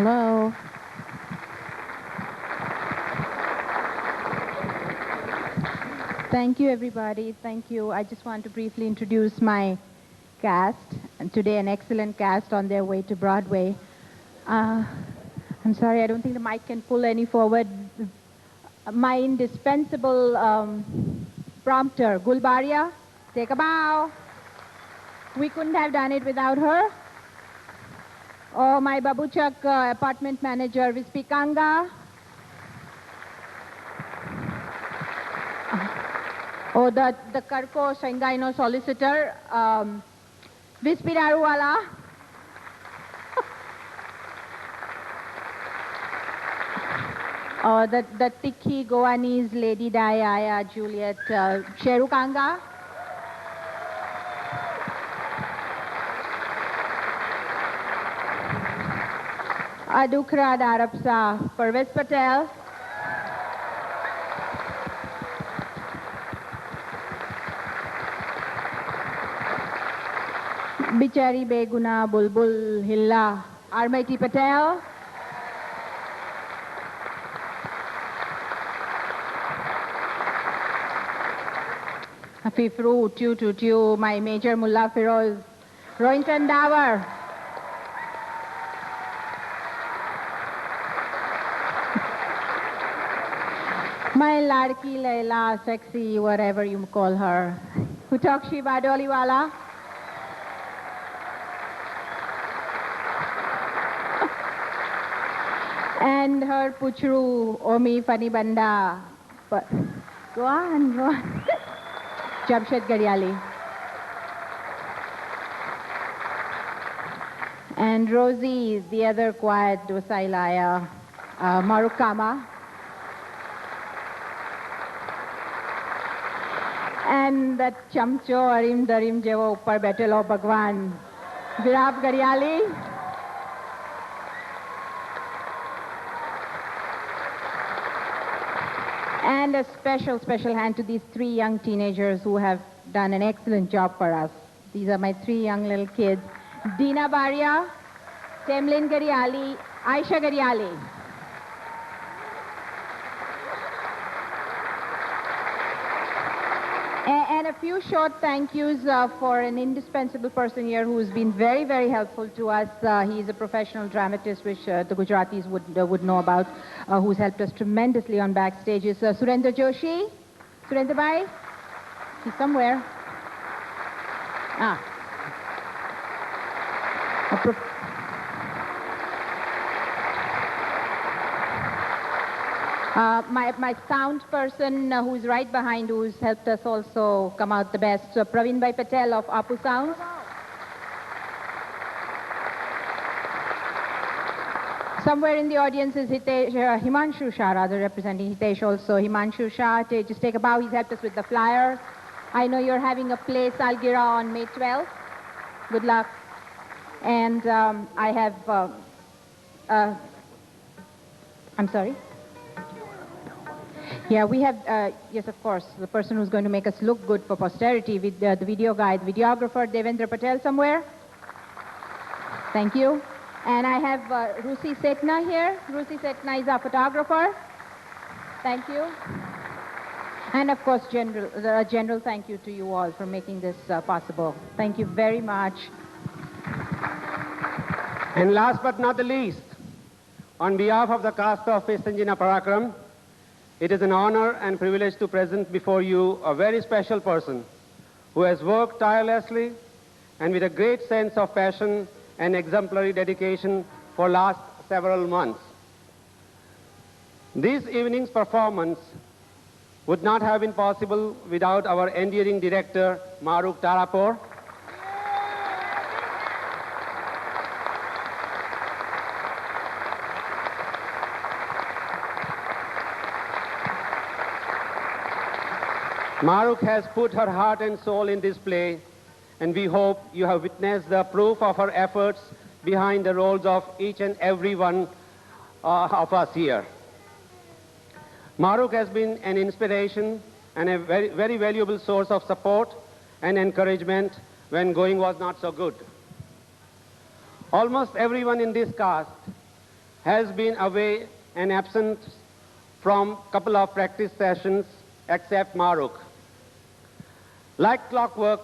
Hello. Thank you, everybody. Thank you. I just want to briefly introduce my cast. And today, an excellent cast on their way to Broadway. I'm sorry, I don't think the mic can pull any forward. My indispensable prompter, Gulbaria, take a bow. We couldn't have done it without her. Oh, my Babuchak apartment manager, Vispikanga. Oh, the Karko Shangaino solicitor, Vispiraruwala. Oh, the Tikhi Goanese Lady Daya Juliet Sherukanga. Adukra Darapsa Parvez Patel. Bichari Beguna Bulbul Hilla Armaiti Patel. Fifru Tutu, my Major Mullah Firoz, Rohinton Davar. My Ladki Laila, sexy, whatever you call her. Hutakshi Badoliwala. And her Puchru, Omi Fani Banda. But go on. Jamshed Garyali. And Rosie, the other quiet, docile Aya, Marukama. And that chamcho Arim Darim Jevo Uppar Betelo Bhagwan, Virab Garyali. And a special hand to these 3 young teenagers who have done an excellent job for us. These are my 3 young little kids. Dina Baria, Temlin Garyali, Aisha Garyali. And a few short thank yous for an indispensable person here who's been very, very helpful to us. He's a professional dramatist, which the Gujaratis would know about, who's helped us tremendously on backstage. Is Surendra Joshi? Surendra Bhai? He's somewhere. My sound person who's right behind, who's helped us also come out the best, Praveen Bhai Patel of Apu Sounds. Somewhere in the audience is Himanshu Shah, rather, representing Hitesh also. Himanshu Shah, just take a bow. He's helped us with the flyer. I know you're having a play, Salgira, on May 12th. Good luck. And I have, I'm sorry? Yeah, we have, yes, of course, the person who's going to make us look good for posterity, with the video guy, the videographer, Devendra Patel, somewhere. Thank you. And I have Rusi Setna here. Rusi Setna is our photographer. Thank you. And of course, a general thank you to you all for making this possible. Thank you very much. And last but not the least, on behalf of the cast of Pestanjina Parakram, it is an honor and privilege to present before you a very special person who has worked tirelessly and with a great sense of passion and exemplary dedication for last several months. This evening's performance would not have been possible without our endearing director, Maruk Tarapur. Maruk has put her heart and soul in this play, and we hope you have witnessed the proof of her efforts behind the roles of each and every one of us here. Maruk has been an inspiration and a very, very valuable source of support and encouragement when going was not so good. Almost everyone in this cast has been away and absent from a couple of practice sessions except Maruk. Like clockwork,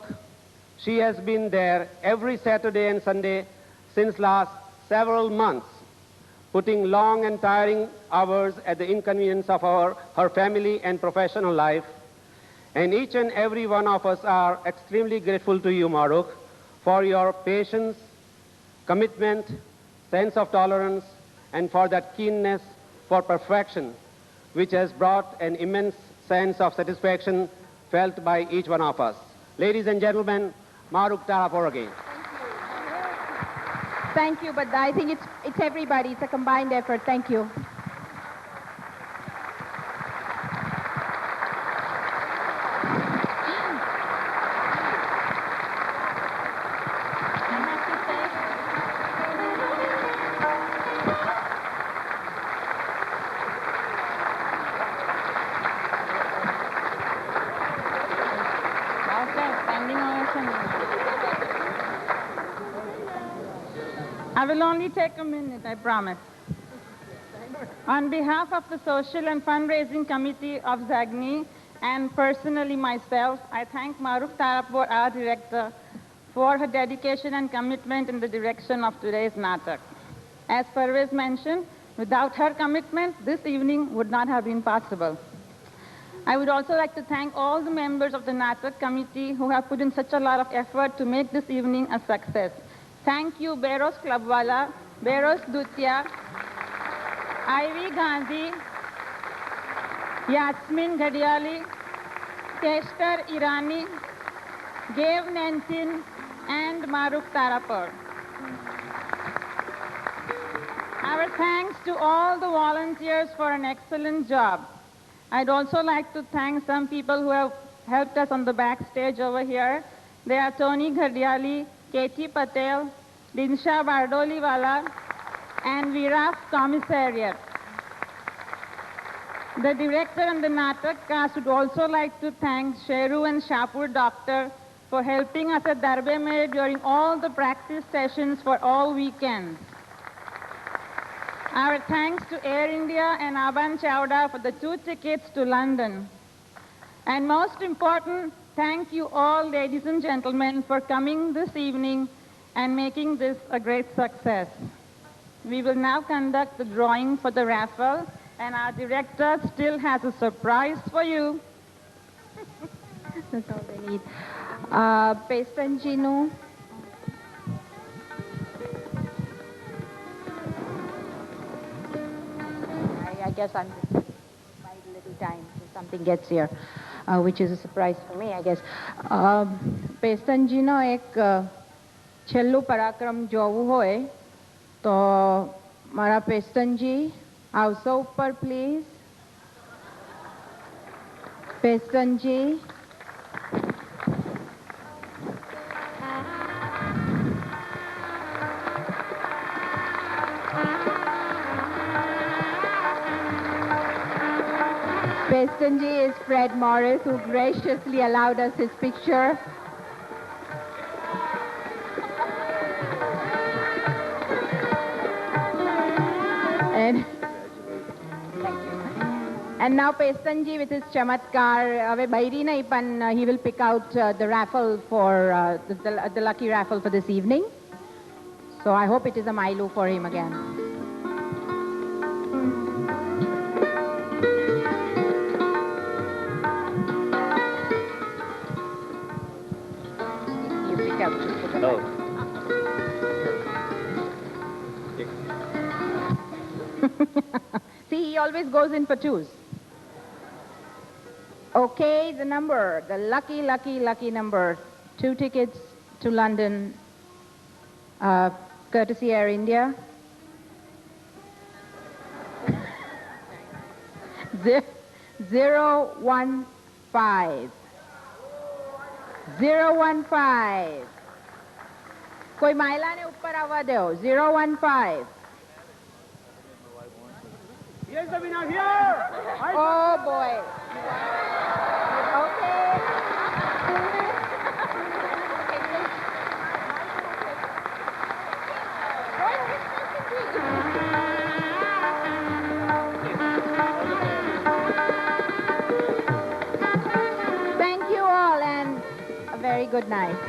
she has been there every Saturday and Sunday since last several months, putting long and tiring hours at the inconvenience of her family and professional life. And each and every one of us are extremely grateful to you, Maruk, for your patience, commitment, sense of tolerance, and for that keenness for perfection, which has brought an immense sense of satisfaction felt by each one of us. Ladies and gentlemen, Maruk Tarapur again. Thank you, but I think it's everybody. It's a combined effort. Thank you. I will only take a minute, I promise. On behalf of the Social and Fundraising Committee of Zagni and personally myself, I thank Maruk Tarapur, our director, for her dedication and commitment in the direction of today's Natak. As Parvez mentioned, without her commitment, this evening would not have been possible. I would also like to thank all the members of the Natak committee who have put in such a lot of effort to make this evening a success. Thank you, Beros Clubwala, Beros Dutia, Ivy Gandhi, Yasmin Ghadiali, Keshtar Irani, Gav Nantin, and Maruk Tarapur. Our thanks to all the volunteers for an excellent job. I'd also like to thank some people who have helped us on the backstage over here. They are Tony Ghadiali, Katie Patel, Dinsha Bardoliwala, and Viraf Commissariat. The director and the Natak cast would also like to thank Sheru and Shapur Doctor for helping us at Darbe Mein during all the practice sessions for all weekends. Our thanks to Air India and Aban Chowda for the 2 tickets to London. And most important, thank you all, ladies and gentlemen, for coming this evening and making this a great success. We will now conduct the drawing for the raffle, and our director still has a surprise for you. That's all they need. Pestanjinu. I guess I'm just bide a little time till something gets here, which is a surprise for me, I guess. Pestanjino એક છેલ્લું પરાક્રમ જોવું હોય તો મારા પેસ્ટનજી આવશો ઉપર please. Pestonji. Pestonji is Fred Morris, who graciously allowed us his picture. And now Pestonji with his chamatkar, ave bairi nahi, pan he will pick out the raffle for the lucky raffle for this evening. So I hope it is a Mailu for him again. You pick out two for the See, he always goes in for twos. Okay, the number, the lucky, lucky, lucky number. 2 tickets to London, courtesy Air India. 015. 015. કોઈ માયલાને ઉપર આવવા દો. 015. Here's the winner here. Oh boy. Okay. Thank you all and a very good night.